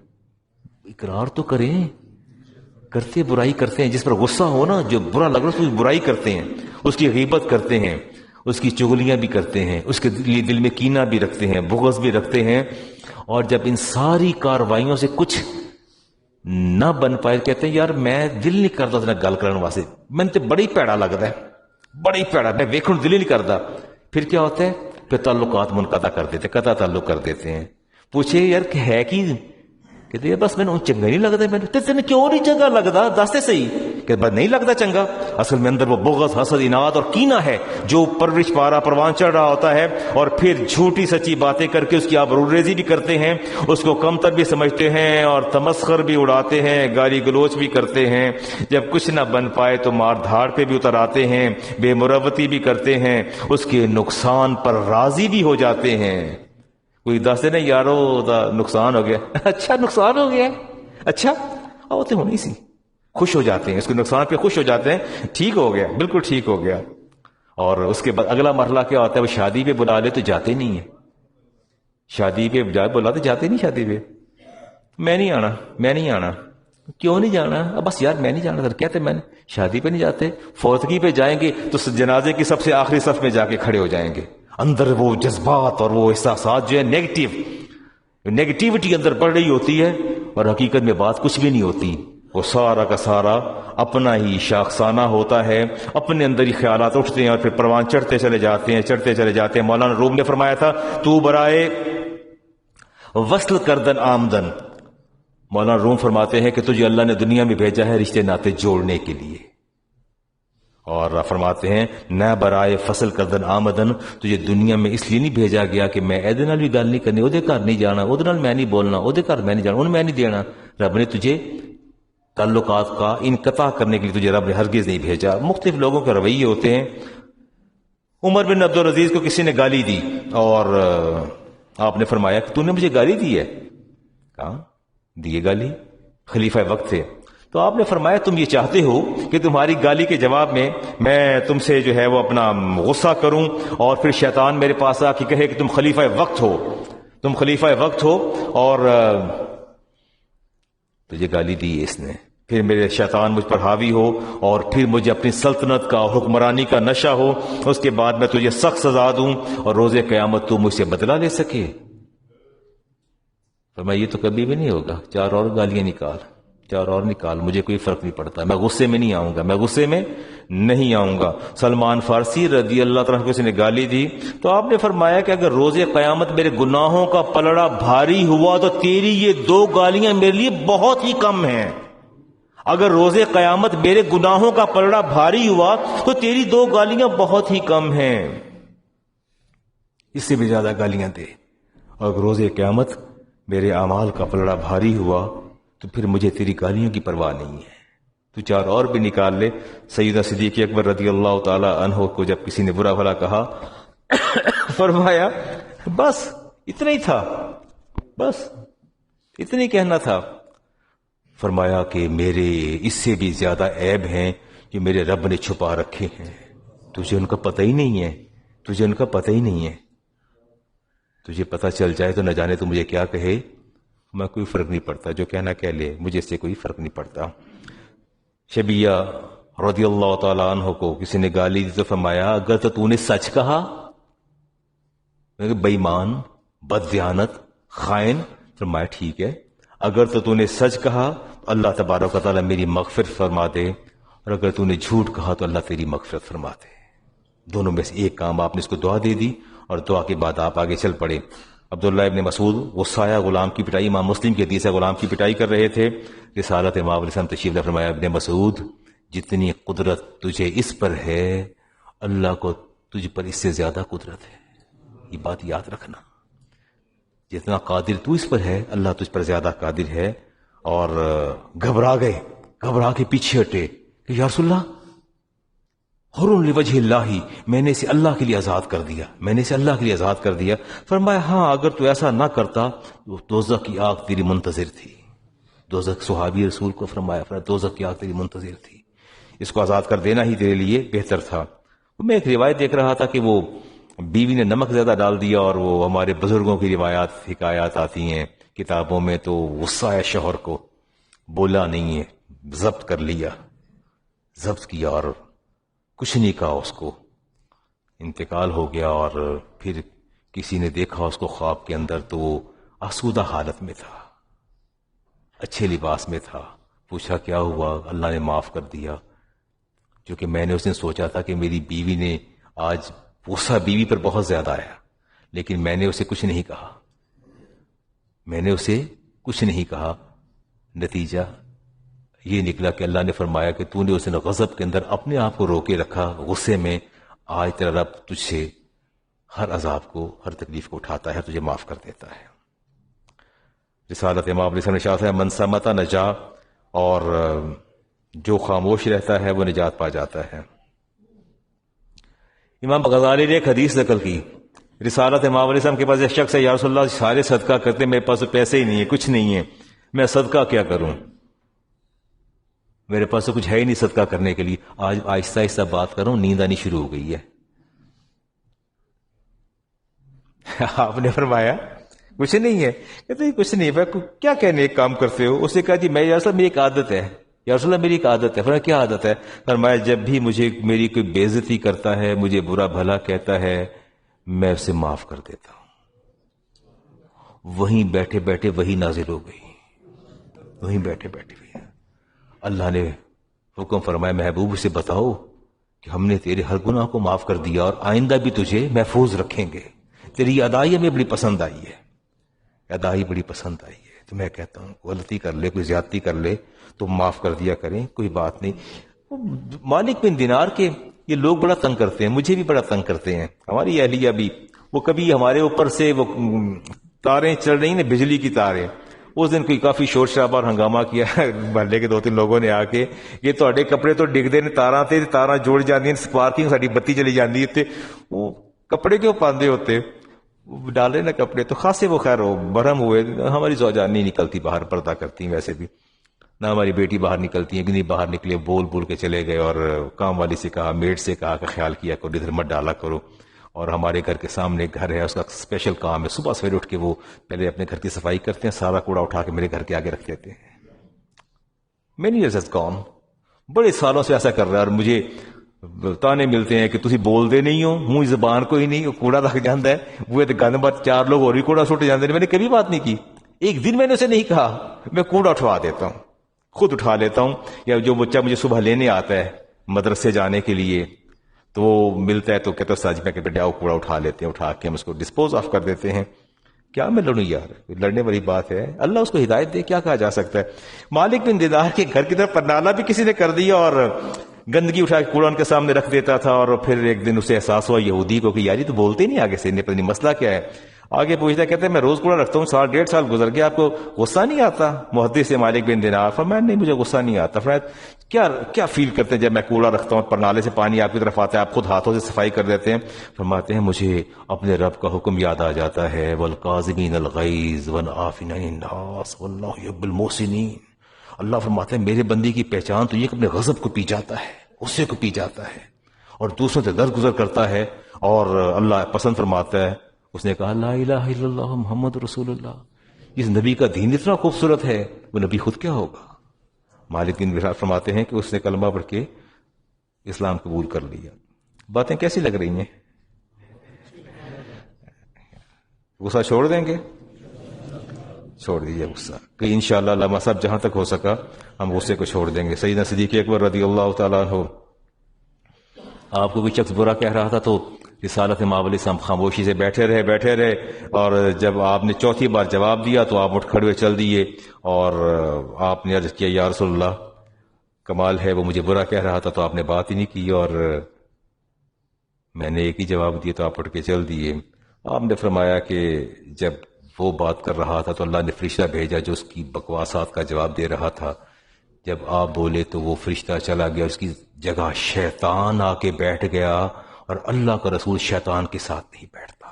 Speaker 1: اقرار تو کریں، کرتے برائی کرتے ہیں، جس پر غصہ ہو نا، جو برا لگ رہا ہے اس کی برائی کرتے ہیں، اس کی غیبت کرتے ہیں، اس کی چغلیاں بھی کرتے ہیں، اس کے لیے دل میں کینہ بھی رکھتے ہیں، بغض بھی رکھتے ہیں، اور جب ان ساری کاروائیوں سے کچھ نہ بن پائے کہتے ہیں یار میں دل نہیں کرتا اس نے گل کرنے واسطے، میں نے بڑی پیڑا لگتا ہے، بڑی پیڑا، میں ویکھن دل ہی نہیں کرتا. پھر کیا ہوتا ہے؟ پھر تعلقات منقطع کر دیتے، قطع تعلق کر دیتے ہیں. پوچھے یار کہ ہے کی؟ کہتے ہیں بس میں نے چنگا نہیں لگتا. میں نے تینے کیوں نہیں چنگا لگتا؟ دستے صحیح. کہ بس نہیں لگتا چنگا. اصل میں اندر وہ بغض، حسد، اناد اور کینہ ہے جو پرورش پارا پروان چڑھ رہا ہوتا ہے، اور پھر جھوٹی سچی باتیں کر کے اس کی آبروریزی بھی کرتے ہیں، اس کو کمتر بھی سمجھتے ہیں اور تمسخر بھی اڑاتے ہیں، گالی گلوچ بھی کرتے ہیں. جب کچھ نہ بن پائے تو مار دھاڑ پہ بھی اتر آتے ہیں، بے مروتی بھی کرتے ہیں، اس کے نقصان پر راضی بھی ہو جاتے ہیں. کوئی دس دے نا یارو دا نقصان ہو گیا، اچھا نقصان ہو گیا، اچھا وہ تو ہونی سی، خوش ہو جاتے ہیں، اس کے نقصان پہ خوش ہو جاتے ہیں، ٹھیک ہو گیا، بالکل ٹھیک ہو گیا. اور اس کے بعد اگلا مرحلہ کیا ہوتا ہے؟ وہ شادی پہ بلا لے تو جاتے نہیں ہیں، شادی پہ بلا تو جاتے نہیں، شادی پہ میں نہیں آنا، میں نہیں آنا. کیوں نہیں جانا؟ بس یار میں نہیں جانا. سر کہتے میں نے شادی پہ نہیں جاتے، فوتگی پہ جائیں گے تو جنازے کی سب سے آخری صف میں جا کے کھڑے ہو جائیں گے. اندر وہ جذبات اور وہ احساسات جو ہے نیگیٹیوٹی اندر بڑھ رہی ہوتی ہے، اور حقیقت میں بات کچھ بھی نہیں ہوتی. وہ سارا کا سارا اپنا ہی شاخسانہ ہوتا ہے، اپنے اندر ہی خیالات اٹھتے ہیں اور پھر پروان چڑھتے چلے جاتے ہیں، چڑھتے چلے جاتے ہیں. مولانا روم نے فرمایا تھا تو برائے وصل کردن آمدن. مولانا روم فرماتے ہیں کہ تجھے اللہ نے دنیا میں بھیجا ہے رشتے ناطے جوڑنے کے لیے، اور فرماتے ہیں نہ برائے فصل کردن آمدن، تجھے دنیا میں اس لیے نہیں بھیجا گیا کہ میں ایدے نال بھی گل نہیں کرنی، اودے گھر نہیں جانا، اودے نال میں نہیں بولنا، اودے گھر میں نہیں جانا، انہیں میں نہیں دینا. رب نے تجھے تعلقات کا انقطاع کرنے کے لیے تجھے رب نے ہرگز نہیں بھیجا. مختلف لوگوں کے رویے ہوتے ہیں. عمر بن عبدالعزیز کو کسی نے گالی دی اور آپ نے فرمایا کہ تو نے مجھے گالی دی ہے. کہاں دیے گالی؟ خلیفہ وقت تھے. تو آپ نے فرمایا تم یہ چاہتے ہو کہ تمہاری گالی کے جواب میں تم سے جو ہے وہ اپنا غصہ کروں اور پھر شیطان میرے پاس آ کے کہے کہ تم خلیفہ وقت ہو، تم خلیفہ وقت ہو، اور تجھے گالی دی اس نے، پھر میرے شیطان مجھ پر حاوی ہو اور پھر مجھے اپنی سلطنت کا اور حکمرانی کا نشہ ہو، اس کے بعد میں تجھے سخت سزا دوں اور روز قیامت تو مجھ سے بدلہ لے سکے. فرمایا یہ تو کبھی بھی نہیں ہوگا، چار اور گالیاں نکال، چار اور نکال، مجھے کوئی فرق نہیں پڑتا، میں غصے میں نہیں آؤں گا، میں غصے میں نہیں آؤں گا. سلمان فارسی رضی اللہ تعالیٰ کو اس نے گالی دی تو آپ نے فرمایا کہ اگر روز قیامت میرے گناہوں کا پلڑا بھاری ہوا تو تیری یہ دو گالیاں میرے لیے بہت ہی کم ہیں. اگر روز قیامت میرے گناہوں کا پلڑا بھاری ہوا تو تیری دو گالیاں بہت ہی کم ہیں، اس سے بھی زیادہ گالیاں دے. اور اگر روز قیامت میرے اعمال کا پلڑا بھاری ہوا تو پھر مجھے تیری گالیوں کی پرواہ نہیں ہے، تو چار اور بھی نکال لے. سیدنا صدیق اکبر رضی اللہ تعالی عنہ کو جب کسی نے برا بھلا کہا فرمایا بس اتنا ہی تھا، بس اتنا ہی کہنا تھا. فرمایا کہ میرے اس سے بھی زیادہ عیب ہیں جو میرے رب نے چھپا رکھے ہیں، تجھے ان کا پتہ ہی نہیں ہے، تجھے ان کا پتہ ہی نہیں ہے. تجھے پتہ چل جائے تو نہ جانے تو مجھے کیا کہے، میں کوئی فرق نہیں پڑتا، جو کہنا کہہ لے، مجھے اس سے کوئی فرق نہیں پڑتا. شبیہ رضی اللہ تعالیٰ عنہ کو کسی نے گالی دی تو فرمایا اگر تو نے سچ کہا، بے ایمان، بد دیانت، خائن. فرمایا ٹھیک ہے، اگر تو نے سچ کہا تو اللہ تبارک و تعالیٰ میری مغفرت فرما دے، اور اگر تو نے جھوٹ کہا تو اللہ تیری مغفرت فرما دے. دونوں میں سے ایک کام. آپ نے اس کو دعا دے دی اور دعا کے بعد آپ آگے چل پڑے. عبداللہ ابن مسعود غصایا غلام کی پٹائی، امام مسلم کے حدیث ہے غلام کی پٹائی کر رہے تھے. رسالت امام علیہ السلام تشریف لے فرمایا ابن مسعود جتنی قدرت تجھے اس پر ہے اللہ کو تجھ پر اس سے زیادہ قدرت ہے. یہ بات یاد رکھنا، جتنا قادر تو اس پر ہے اللہ تجھ پر زیادہ قادر ہے. اور گھبرا گئے، گھبرا کے پیچھے ہٹے کہ یا رسول اللہ حرم لوجہ اللہ، میں نے اسے اللہ کے لیے آزاد کر دیا، میں نے اسے اللہ کے لیے آزاد کر دیا. فرمایا ہاں اگر تو ایسا نہ کرتا تو دوزخ کی آگ تیری منتظر تھی. دوزخ صحابی رسول کو فرمایا دوزخ کی آگ تیری منتظر تھی، اس کو آزاد کر دینا ہی تیرے لیے بہتر تھا. میں ایک روایت دیکھ رہا تھا کہ وہ بیوی نے نمک زیادہ ڈال دیا، اور وہ ہمارے بزرگوں کی روایات حکایات آتی ہیں کتابوں میں، تو غصہ ہے شوہر کو، بولا نہیں ہے، ضبط کر لیا، ضبط کیا اور کچھ نہیں کہا اس کو. انتقال ہو گیا، اور پھر کسی نے دیکھا اس کو خواب کے اندر تو وہ آسودہ حالت میں تھا، اچھے لباس میں تھا. پوچھا کیا ہوا؟ اللہ نے معاف کر دیا، کیونکہ میں نے اس دن سوچا تھا کہ میری بیوی نے آج غصہ بیوی پر بہت زیادہ آیا، لیکن میں نے اسے کچھ نہیں کہا، میں نے اسے کچھ نہیں کہا. نتیجہ یہ نکلا کہ اللہ نے فرمایا کہ تو نے اس دن غضب کے اندر اپنے آپ کو روکے رکھا، غصے میں. آج تیرا رب تجھ سے ہر عذاب کو، ہر تکلیف کو اٹھاتا ہے، تجھے معاف کر دیتا ہے. رسالت امام علیہ السلام نے ارشاد ہے من صمت نجا، اور جو خاموش رہتا ہے وہ نجات پا جاتا ہے. امام غزالی نے ایک حدیث نقل کی، رسالت امام علیہ السلام کے پاس ایک شخص ہے، یا رسول اللہ سارے صدقہ کرتے، میرے پاس پیسے ہی نہیں ہے، کچھ نہیں ہے، میں صدقہ کیا کروں؟ میرے پاس تو کچھ ہے ہی نہیں صدقہ کرنے کے لیے. آج آہستہ آہستہ بات کر رہا ہوں، نیند آنی شروع ہو گئی ہے. آپ نے فرمایا کچھ نہیں ہے. کہتے کچھ نہیں ہے. کیا کہنے ایک کام کرتے ہو؟ اس نے کہا جی میں یا رسول اللہ میری ایک عادت ہے. یا رسول اللہ میری ایک عادت ہے. فرمایا کیا عادت ہے؟ فرمایا جب بھی مجھے میری کوئی بے عزتی کرتا ہے، مجھے برا بھلا کہتا ہے، میں اسے معاف کر دیتا ہوں. وہیں بیٹھے بیٹھے وہی نازل ہو گئی، وہیں بیٹھے بیٹھے وہی. اللہ نے حکم فرمایا محبوب سے بتاؤ کہ ہم نے تیرے ہر گناہ کو معاف کر دیا اور آئندہ بھی تجھے محفوظ رکھیں گے. تیری ادائی ہمیں بڑی پسند آئی ہے، ادائی بڑی پسند آئی ہے. تو میں کہتا ہوں غلطی کر لے، کوئی زیادتی کر لے تو معاف کر دیا کریں، کوئی بات نہیں. مالک بن دینار کے یہ لوگ بڑا تنگ کرتے ہیں، مجھے بھی بڑا تنگ کرتے ہیں. ہماری اہلیہ بھی، وہ کبھی ہمارے اوپر سے وہ تاریں چل رہی ہیں، بجلی کی تاریں. اس دن کوئی کافی شور شرابہ اور ہنگامہ کیا، محلے کے 2-3 لوگوں نے آ کے یہ تہاڈے کپڑے تو ڈگدے نے تاراں تے، تاراں جوڑ جاندیاں، سپارکنگ ساری بتی چلی جاندی ہے، وہ کپڑے کیوں پاندے ہوتے؟ ڈالے نا کپڑے تو خاصے وہ خیر ہو برہم ہوئے. ہماری زوجان نہیں نکلتی باہر، پردہ کرتی ہیں ویسے بھی، نہ ہماری بیٹی باہر نکلتی ہیں. کہ نہیں باہر نکلے، بول بول کے چلے گئے، اور کام والی سے کہا، میڈ سے کہا کہ خیال کیا کرو، ادھر مت ڈالا کرو. اور ہمارے گھر کے سامنے ایک گھر ہے، اس کا اسپیشل کام ہے، صبح سویرے اٹھ کے وہ پہلے اپنے گھر کی صفائی کرتے ہیں، سارا کوڑا اٹھا کے میرے گھر کے آگے رکھ دیتے ہیں. مینی ایئرز ہیز گون، بڑے سالوں سے ایسا کر رہا ہے. اور مجھے تانے ملتے ہیں کہ تسی بول دے نہیں ہو، منہ زبان کوئی نہیں، کوڑا رکھ جاندہ ہے. وہ تو گند بات 4 لوگ اور بھی کوڑا سٹ جاندے ہیں. میں نے کبھی بات نہیں کی، ایک دن میں نے اسے نہیں کہا میں کوڑا اٹھوا دیتا ہوں، خود اٹھا لیتا ہوں. یا جو بچہ مجھے صبح لینے آتا ہے مدرسے جانے کے لیے، تو وہ ملتا ہے تو کہتا ہے ساجی میں کہ بیٹا کوڑا اٹھا لیتے ہیں، اٹھا کے ہم اس کو ڈسپوز آف کر دیتے ہیں. کیا میں لڑوں یار؟ لڑنے والی بات ہے. اللہ اس کو ہدایت دے، کیا کہا جا سکتا ہے. مالک بن دینار کے گھر کی طرف پرنالہ بھی کسی نے کر دیا اور گندگی اٹھا کے کوڑا ان کے سامنے رکھ دیتا تھا. اور پھر ایک دن اسے احساس ہوا یہودی کو کہ یاری تو بولتے نہیں آگے سے، پتہ نہیں مسئلہ کیا ہے. آگے پوچھتا کہتے ہیں میں روز کوڑا رکھتا ہوں، 1.5 سال گزر گیا، آپ کو غصہ نہیں آتا؟ محدث سے مالک بن دینار فرمایا نہیں مجھے غصہ نہیں آتا. فرمایا کیا فیل کرتے ہیں جب میں کوڑا رکھتا ہوں، پرنالے سے پانی آپ کی طرف آتا ہے، آپ خود ہاتھوں سے صفائی کر دیتے ہیں؟ فرماتے ہیں مجھے اپنے رب کا حکم یاد آ جاتا ہے، والقاظمین الغیظ والعافین عن الناس واللہ یحب المحسنین. اللہ فرماتے ہیں میرے بندے کی پہچان تو یہ کہ اپنے غضب کو پی جاتا ہے، غصے کو پی جاتا ہے، اور دوسروں سے درگزر کرتا ہے، اور اللہ پسند فرماتا ہے. اس نے کہا لا الہ الا اللہ محمد رسول اللہ. اس نبی کا دین اتنا خوبصورت ہے، وہ نبی خود کیا ہوگا؟ مالک بن دینار فرماتے ہیں کہ اس نے کلمہ پڑھ کے اسلام قبول کر لیا. باتیں کیسی لگ رہی ہیں؟ غصہ چھوڑ دیں گے؟ چھوڑ دیجیے غصہ کہ انشاءاللہ علامہ صاحب جہاں تک ہو سکا ہم غصے کو چھوڑ دیں گے. سیدنا صدیق اکبر رضی اللہ تعالیٰ عنہ، آپ کو کوئی شخص برا کہہ رہا تھا تو رسالت امام علیہ السلام خاموشی سے بیٹھے رہے، اور جب آپ نے 4تھی بار جواب دیا تو آپ اٹھ کھڑے چل دیے، اور آپ نے عرض کیا یا رسول اللہ کمال ہے، وہ مجھے برا کہہ رہا تھا تو آپ نے بات ہی نہیں کی، اور میں نے ایک ہی جواب دیا تو آپ اٹھ کے چل دیے. آپ نے فرمایا کہ جب وہ بات کر رہا تھا تو اللہ نے فرشتہ بھیجا جو اس کی بکواسات کا جواب دے رہا تھا. جب آپ بولے تو وہ فرشتہ چلا گیا، اس کی جگہ شیطان آ کے بیٹھ گیا، اور اللہ کا رسول شیطان کے ساتھ نہیں بیٹھتا.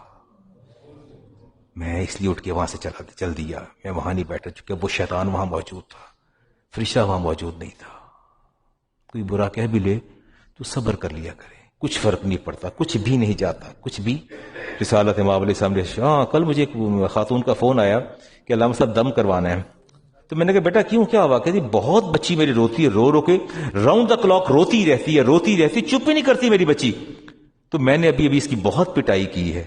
Speaker 1: میں اس لیے اٹھ کے وہاں سے چل دیا، میں وہاں نہیں بیٹھا چونکہ وہ شیطان وہاں موجود تھا، فرشتہ وہاں موجود نہیں تھا. کوئی برا کہہ بھی لے تو صبر کر لیا کرے، کچھ فرق نہیں پڑتا، کچھ بھی نہیں جاتا، کچھ بھی. رسالت امام علیہ السلام نے کل مجھے ایک خاتون کا فون آیا کہ علامہ صاحب دم کروانا ہے. تو میں نے کہا بیٹا کیوں، کیا ہوا؟ کہتی بہت بچی میری روتی ہے، رو کے راؤنڈ دا کلاک روتی رہتی ہے، چپ ہی نہیں کرتی میری بچی. تو میں نے ابھی ابھی اس کی بہت پٹائی کی ہے.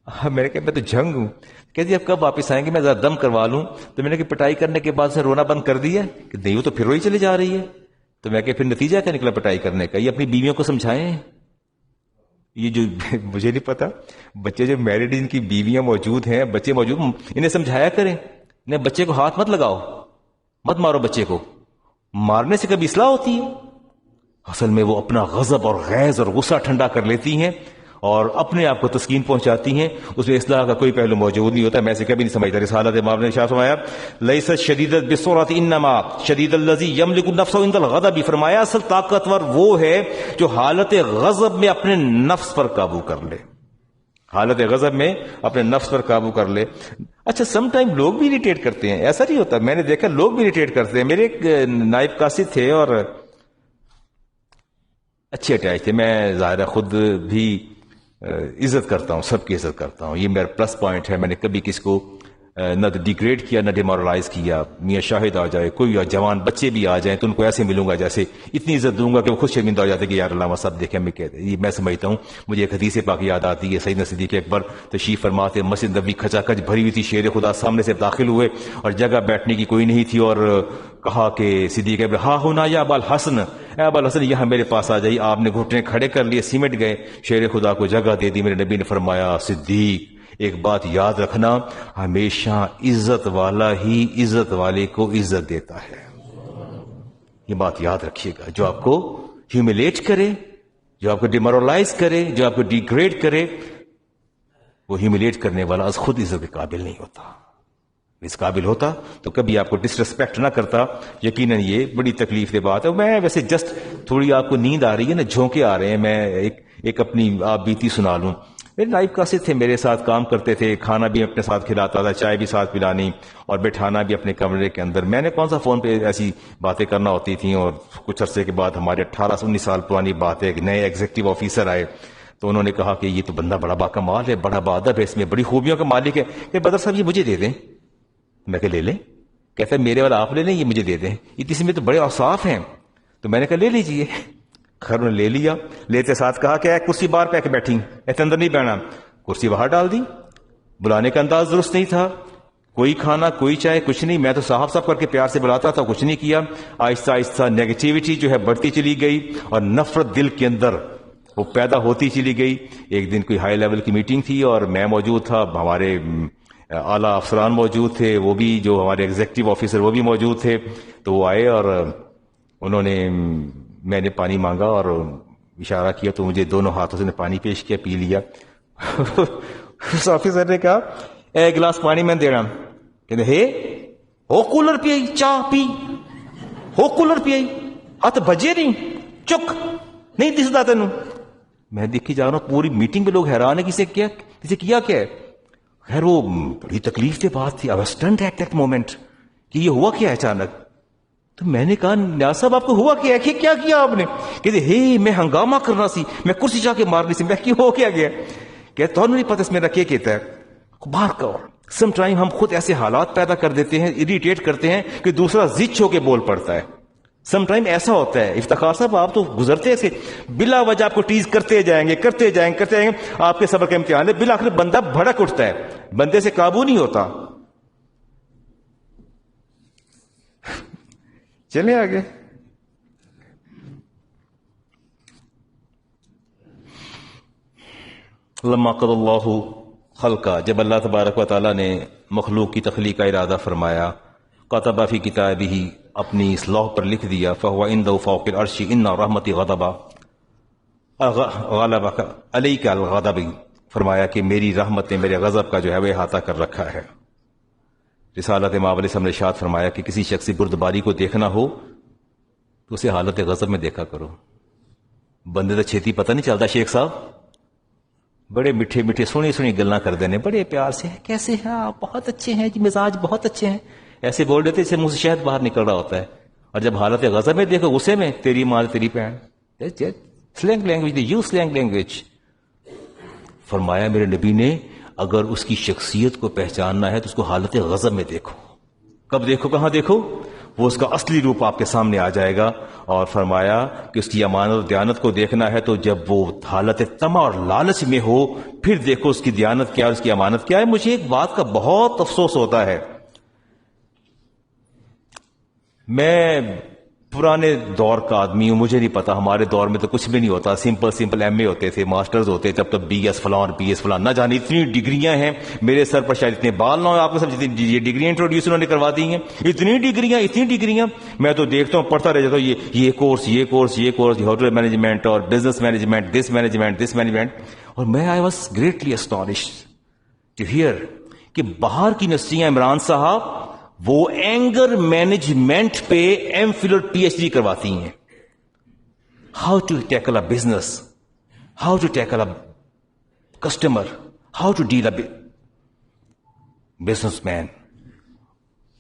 Speaker 1: میں نے کہا میں تو جھنگ ہوں. کہتی اب کب واپس آئیں گے, میں ذرا دم کروا لوں. تو میں نے کہا پٹائی کرنے کے بعد سے رونا بند کر دیا کہ نہیں, وہ تو پھر وہی چلی جا رہی ہے. تو میں کہ پھر نتیجہ کیا نکلا پٹائی کرنے کا؟ یہ اپنی بیویوں کو سمجھائیں. یہ جو مجھے نہیں پتا, بچے جو میرڈ ان کی بیویاں موجود ہیں, بچے موجود, انہیں سمجھایا کریں. انہیں بچے کو ہاتھ مت لگاؤ, مت مارو بچے کو. مارنے سے کبھی اصلاح ہوتی ہے؟ اصل میں وہ اپنا غضب اور غیظ اور غصہ ٹھنڈا کر لیتی ہیں اور اپنے آپ کو تسکین پہنچاتی ہیں. اس میں اصلاح کا کوئی پہلو موجود نہیں ہوتا. میں اسے کبھی نہیں سمجھتا. رسالت امام نے ارشاد فرمایا لیست شدیدت بالسرعۃ انما شدید الذی یملک نفسه عند الغضب. فرمایا اصل طاقتور وہ ہے جو حالت غضب میں اپنے نفس پر قابو کر لے. حالت غضب میں اپنے نفس پر قابو کر لے. اچھا سم ٹائم لوگ بھی اریٹیٹ کرتے ہیں, ایسا نہیں ہوتا, میں نے دیکھا لوگ بھی اریٹیٹ کرتے ہیں. میرے ایک نائب قاصد تھے اور اچھے اٹیچ تھے. میں ظاہر خود بھی عزت کرتا ہوں, سب کی عزت کرتا ہوں, یہ میرا پلس پوائنٹ ہے. میں نے کبھی کسی کو نہ ڈیگریڈ کیا نہ ڈیمورلائز کیا. میاں شاہد آ جائے, کوئی جوان بچے بھی آ جائیں تو ان کو ایسے ملوں گا جیسے اتنی عزت دوں گا کہ وہ خود شرمندہ ہو جاتے کہ یار علامہ صاحب دیکھیں ہمیں کہتے. یہ میں سمجھتا ہوں. مجھے ایک حدیث پاک یاد آتی ہے, سیدنا صدیق اکبر تشریف فرما تھے, مسجد نبوی کھچا کھچ بھری ہوئی تھی, شیر خدا سامنے سے داخل ہوئے اور جگہ بیٹھنے کی کوئی نہیں تھی, اور کہا کہ صدیق اکبر ہاں ہونا یا ابا الحسن, اے ابا الحسن یہاں میرے پاس آ جائیے. آپ نے گھٹنے کھڑے کر لیے, سیمٹ گئے, شیر خدا کو جگہ دے دی. میرے نبی نے فرمایا صدیق ایک بات یاد رکھنا, ہمیشہ عزت والا ہی عزت والے کو عزت دیتا ہے. یہ بات یاد رکھیے گا. جو آپ کو ہیوملیٹ کرے, جو آپ کو ڈیمورلائز کرے, جو آپ کو ڈیگریڈ کرے, وہ ہیوملیٹ کرنے والا از خود عزت کے قابل نہیں ہوتا. اس قابل ہوتا تو کبھی آپ کو ڈسریسپیکٹ نہ کرتا. یقیناً یہ بڑی تکلیف دہ بات ہے. میں ویسے جسٹ تھوڑی آپ کو نیند آ رہی ہے نا, جھونکے آ رہے ہیں, میں ایک اپنی آپ بیتی سنا لوں. میرے نائب قاصد تھے, میرے ساتھ کام کرتے تھے, کھانا بھی اپنے ساتھ کھلاتا تھا, چائے بھی ساتھ پلانی اور بٹھانا بھی اپنے کمرے کے اندر. میں نے کون سا فون پہ ایسی باتیں کرنا ہوتی تھیں. اور کچھ عرصے کے بعد ہمارے 18-19 سال پرانی بات ہے, نئے ایگزیکٹو آفیسر آئے تو انہوں نے کہا کہ یہ تو بندہ بڑا باکمال ہے, بڑا باادب ہے, اس میں بڑی خوبیوں کا مالک ہے, کہ بدر صاحب یہ مجھے دے دیں. میں کہ لے لیں. کہتا ہے میرے والا آپ لے لیں, یہ مجھے دے دیں, اس میں تو بڑے اوصاف ہیں. تو میں نے کہا لے لیجئے. خیر نے لے لیا. لیتے ساتھ کہا کہ کرسی باہر پہ کے بیٹھی, ایسے اندر نہیں بیٹھنا. کرسی باہر ڈال دی. بلانے کا انداز درست نہیں تھا, کوئی کھانا کوئی چائے کچھ نہیں. میں تو صاحب صاحب کر کے پیار سے بلاتا تھا, کچھ نہیں کیا. آہستہ آہستہ نیگیٹیوٹی جو ہے بڑھتی چلی گئی اور نفرت دل کے اندر وہ پیدا ہوتی چلی گئی. ایک دن کوئی ہائی لیول کی میٹنگ تھی اور میں موجود تھا, ہمارے اعلیٰ افسران موجود تھے, وہ بھی جو ہمارے ایگزیکٹو آفیسر وہ بھی موجود تھے. تو وہ آئے اور انہوں نے, میں نے پانی مانگا اور اشارہ کیا تو مجھے دونوں ہاتھوں سے نے پانی پیش کیا, پی لیا. اس آفیسر نے کہا ایک گلاس پانی میں دے رہا ہوں. کہتے ہے ہو کولر پی آئی, چاہ پی ہو کولر پی آئی, ہاتھ بجے نہیں, چک نہیں دستا تینوں. میں دیکھی جا رہا ہوں پوری میٹنگ میں لوگ حیران ہے کسے کیا ہے. خیر وہ بڑی تکلیف دہ بات تھی. اسٹنٹ ایٹ دیٹ مومنٹ کہ یہ ہوا کیا اچانک. تو میں نے کہا نیاز صاحب آپ کو ہوا کیا ہے, کیا کیا آپ نے؟ کہتے ہے میں ہنگامہ کرنا سی, میں کرسی جا کے مارنی سی. میں ہو کیا گیا؟ کہ تو نہیں پتہ اس میرا کیا کہتا ہے. باہر کا سم ٹائم ہم خود ایسے حالات پیدا کر دیتے ہیں, اریٹیٹ کرتے ہیں کہ دوسرا زچ ہو کے بول پڑتا ہے. سم ٹائم ایسا ہوتا ہے. افتخار صاحب آپ تو گزرتے ایسے بلا وجہ آپ کو ٹیز کرتے جائیں گے. آپ کے صبر کا امتحان ہے. بالآخر بندہ بھڑک اٹھتا ہے, بندے سے قابو نہیں ہوتا. چلیں آگے. لما قضى اللہ خلقا, جب اللہ تبارک و تعالیٰ نے مخلوق کی تخلیق کا ارادہ فرمایا, کتب فی کتابہ, اپنی اس لوح پر لکھ دیا, فہو عنده فوق العرش ان رحمتی غضب علیک الغضب, فرمایا کہ میری رحمت نے میرے غضب کا جو ہے وہ احاطہ کر رکھا ہے. رسالت امام علیہ السلام نے ارشاد فرمایا کہ کسی شخص کی بردباری کو دیکھنا ہو تو اسے حالت غضب میں دیکھا کرو. بندے تو چھیتی پتہ نہیں چلتا. شیخ صاحب بڑے میٹھے میٹھے سونی گلاں کر دینے, بڑے پیار سے, کیسے ہیں آپ, بہت اچھے ہیں جی, مزاج بہت اچھے ہیں, ایسے بول دیتے جیسے منہ سے شہد باہر نکل رہا ہوتا ہے. اور جب حالت غضب میں دیکھو, غصے میں, تیری ماں تیری بہن, slang language, you slang language. فرمایا میرے نبی نے اگر اس کی شخصیت کو پہچاننا ہے تو اس کو حالت غضب میں دیکھو. کب دیکھو, کہاں دیکھو؟ وہ اس کا اصلی روپ آپ کے سامنے آ جائے گا. اور فرمایا کہ اس کی امانت اور دیانت کو دیکھنا ہے تو جب وہ حالت طمع اور لالچ میں ہو پھر دیکھو اس کی دیانت کیا اور اس کی امانت کیا ہے. مجھے ایک بات کا بہت افسوس ہوتا ہے، میں پرانے دور کا آدمی ہوں، مجھے نہیں پتا، ہمارے دور میں تو کچھ بھی نہیں ہوتا، سمپل ایم اے ہوتے تھے، ماسٹرز ہوتے تھے، تب بی ایس فلاں اور بی ایس فلاں، نہ جانے اتنی ڈگریاں ہیں. میرے سر پر شاید اتنے بال نہ ہو آپ کو سب جتنی یہ ڈگریاں انٹروڈیوس انہوں نے کروا دی ہیں. اتنی ڈگریاں میں تو دیکھتا ہوں، پڑھتا رہ جاتا ہوں، یہ کورس ہوٹل مینجمنٹ اور بزنس مینجمنٹ، دس مینجمنٹ. اور میں I was greatly astonished to hear کہ باہر کی یونیورسٹیاں عمران صاحب وہ اینگر مینجمنٹ پہ ایم فل اور پی ایچ ڈی کرواتی ہیں. How to tackle a business, how to tackle a customer, how to deal a businessman.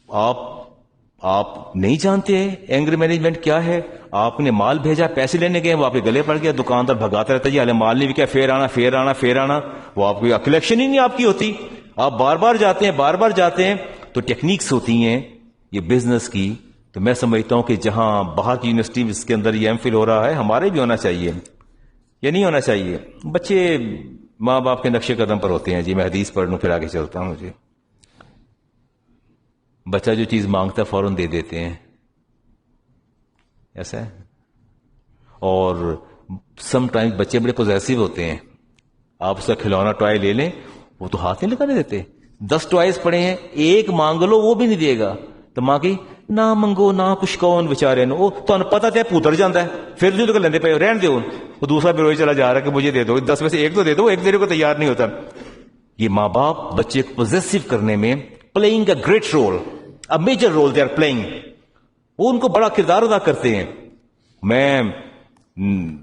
Speaker 1: آپ نہیں جانتے اینگر مینجمنٹ کیا ہے. آپ نے مال بھیجا، پیسے لینے گئے، وہ آپ کے گلے پڑ گیا، دکاندار بھگاتا رہتا ہے، مال نہیں بکا، پھر آنا، وہ آپ کی کلیکشن ہی نہیں آپ کی ہوتی. آپ بار بار جاتے ہیں تو ٹیکنیکس ہوتی ہیں یہ بزنس کی. تو میں سمجھتا ہوں کہ جہاں باہر کی یونیورسٹی اس کے اندر یہ ایم فل ہو رہا ہے، ہمارے بھی ہونا چاہیے یا نہیں ہونا چاہیے. بچے ماں باپ کے نقش قدم پر ہوتے ہیں. جی میں حدیث پڑھ لوں پھر آگے چلتا ہوں. مجھے بچہ جو چیز مانگتا ہے فوراً دے دیتے ہیں، ایسا ہے. اور سم ٹائم بچے بڑے پوزیسو ہوتے ہیں. آپ اس کا کھلونا ٹوائے لے لیں، وہ تو ہاتھ نہیں لگانے دیتے. 10 ٹوائز پڑے ہیں، ایک مانگ لو وہ بھی نہیں دے گا. تو ماں کی نہ منگو نہ کچھ کون بےچارے نو تو پتا تھا پوتر جانا ہے، پھر جو تو لیندے پے رہن دو. وہ دوسرا بھی روئی چلا جا رہا ہے کہ مجھے دے دو، 10 میں سے ایک تو دے دو، ایک دینے کو تیار نہیں ہوتا. یہ ماں باپ بچے کو پوزیسو کرنے میں playing a great role, a major role they are playing. وہ ان کو بڑا کردار ادا کرتے ہیں. میں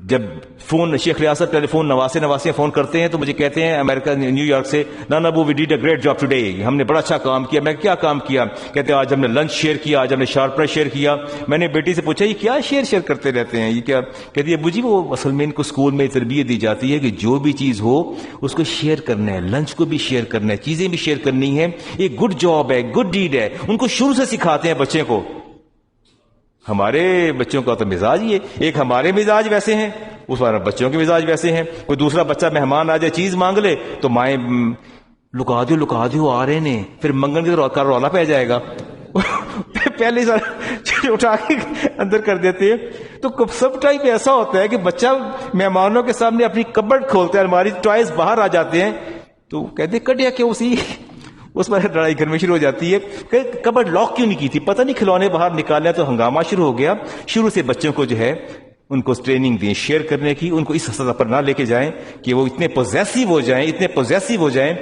Speaker 1: جب فون شیخ ریاست ٹیلی فون نواسے فون کرتے ہیں تو مجھے کہتے ہیں امریکہ نیو یارک سے، نا ابو we did a great job today, ہم نے بڑا اچھا کام کیا. میں کیا کام کیا؟ کہتے ہیں آج ہم نے لنچ شیئر کیا، آج ہم نے شارپنر شیئر کیا. میں نے بیٹی سے پوچھا یہ کیا شیئر کرتے رہتے ہیں، یہ کیا؟ کہتی ہے ابو جی وہ اصل میں ان کو اسکول میں تربیت دی جاتی ہے کہ جو بھی چیز ہو اس کو شیئر کرنا ہے، لنچ کو بھی شیئر کرنا ہے، چیزیں بھی شیئر کرنی ہے. یہ گڈ جاب ہے، گڈ ڈیڈ ہے. ان کو شروع سے سکھاتے ہیں بچے کو. ہمارے بچوں کا تو مزاج ہی ہے، ایک ہمارے مزاج ویسے ہیں، اس بار بچوں کے مزاج ویسے ہیں. کوئی دوسرا بچہ مہمان آ جائے چیز مانگ لے تو مائیں لکا دیو آ رہے نے، پھر منگن کے رولا پہ جائے گا پہلے سر اٹھا کے اندر کر دیتے ہیں. تو سب ٹائم ایسا ہوتا ہے کہ بچہ مہمانوں کے سامنے اپنی کبڈ کھولتا ہے، ہماری ٹوائز باہر آ جاتے ہیں تو کہتے کٹیا کیوں اسی اس پر لڑائی گھر میں شروع ہو جاتی ہے کہ کبڈ لاک کیوں نہیں کی تھی، پتہ نہیں کھلونے باہر نکالے تو ہنگامہ شروع ہو گیا. شروع سے بچوں کو جو ہے ان کو ٹریننگ دیں شیئر کرنے کی. ان کو اس سطح پر نہ لے کے جائیں کہ وہ اتنے پوزیسو ہو جائیں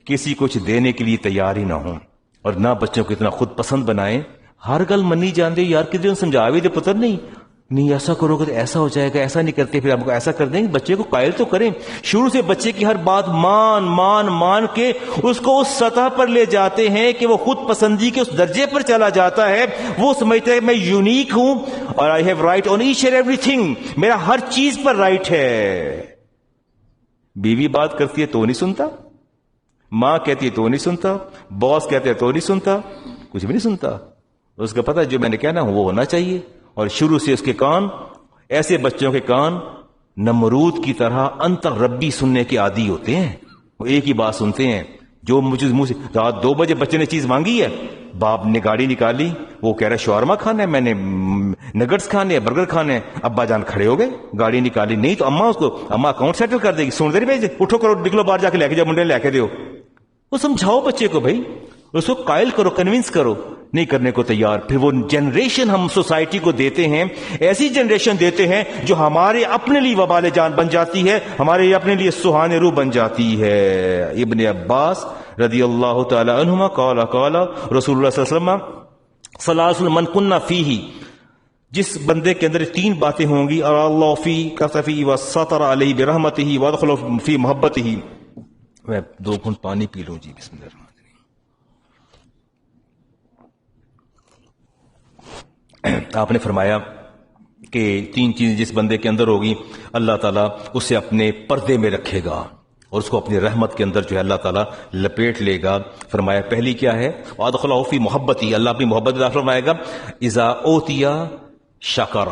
Speaker 1: کسی کچھ دینے کے لیے تیار ہی نہ ہوں. اور نہ بچوں کو اتنا خود پسند بنائیں. ہر گل منی جاندے یار کدھر سمجھا بھی دے پتر نہیں ایسا کرو گے تو ایسا ہو جائے گا، ایسا نہیں کرتے پھر ہم کو ایسا کر دیں گے. بچے کو قائل تو کریں. شروع سے بچے کی ہر بات مان کے اس کو اس سطح پر لے جاتے ہیں کہ وہ خود پسندی کے اس درجے پر چلا جاتا ہے. وہ سمجھتا ہے میں یونیک ہوں اور I have right on each and every thing, میرا ہر چیز پر رائٹ ہے. بیوی بات کرتی ہے تو نہیں سنتا، ماں کہتی ہے تو نہیں سنتا، باس کہتے ہیں تو نہیں سنتا، کچھ بھی نہیں سنتا. اس کا پتہ جو میں نے کہنا وہ ہونا چاہیے. اور شروع سے اس کے کان، ایسے بچوں کے کان نمرود کی طرح انتر ربی سننے کے عادی ہوتے ہیں. وہ ایک ہی بات سنتے ہیں. جو مجھے منہ سے رات 2 بجے بچے نے چیز مانگی ہے، باپ نے گاڑی نکالی، وہ کہہ رہا ہے شاورما کھانا ہے، میں نے نگٹس کھانے ہیں، برگر کھانے ہیں. ابا جان کھڑے ہو گئے، گاڑی نکالی. نہیں تو اما اکاؤنٹ سیٹل کر دے گی، سن دے بھائی اٹھو کرو نکلو باہر جا کے لے کے جاؤ، منڈے لے کے دیو. وہ سمجھاؤ بچے کو، بھائی اس کو قائل کرو، کنونس کرو. نہیں کرنے کو تیار. پھر وہ جنریشن ہم سوسائٹی کو دیتے ہیں، ایسی جنریشن دیتے ہیں جو ہمارے اپنے لیے وبال جان بن جاتی ہے، ہمارے اپنے لیے سہانے روح بن جاتی ہے. ابن عباس رضی اللہ تعالی عنہما قال رسول اللہ صلی اللہ علیہ وسلم من کن فیہ، جس بندے کے اندر 3 باتیں ہوں گی، اور اللہ فی کفی وسطر علیہ برحمتہ وادخل فی محبتہ. میں 2 گھونٹ پانی پی لوں. جی بسم اللہ الرحمن. آپ نے فرمایا کہ 3 چیزیں جس بندے کے اندر ہوگی اللہ تعالیٰ اسے اپنے پردے میں رکھے گا. اور اس کو اپنی رحمت کے اندر جو ہے اللہ تعالیٰ لپیٹ لے گا. فرمایا پہلی کیا ہے؟ وادخلہ فی محبتی، اللہ اپنی محبت میں داخل فرمائے گا. اذا اوتیا شکر،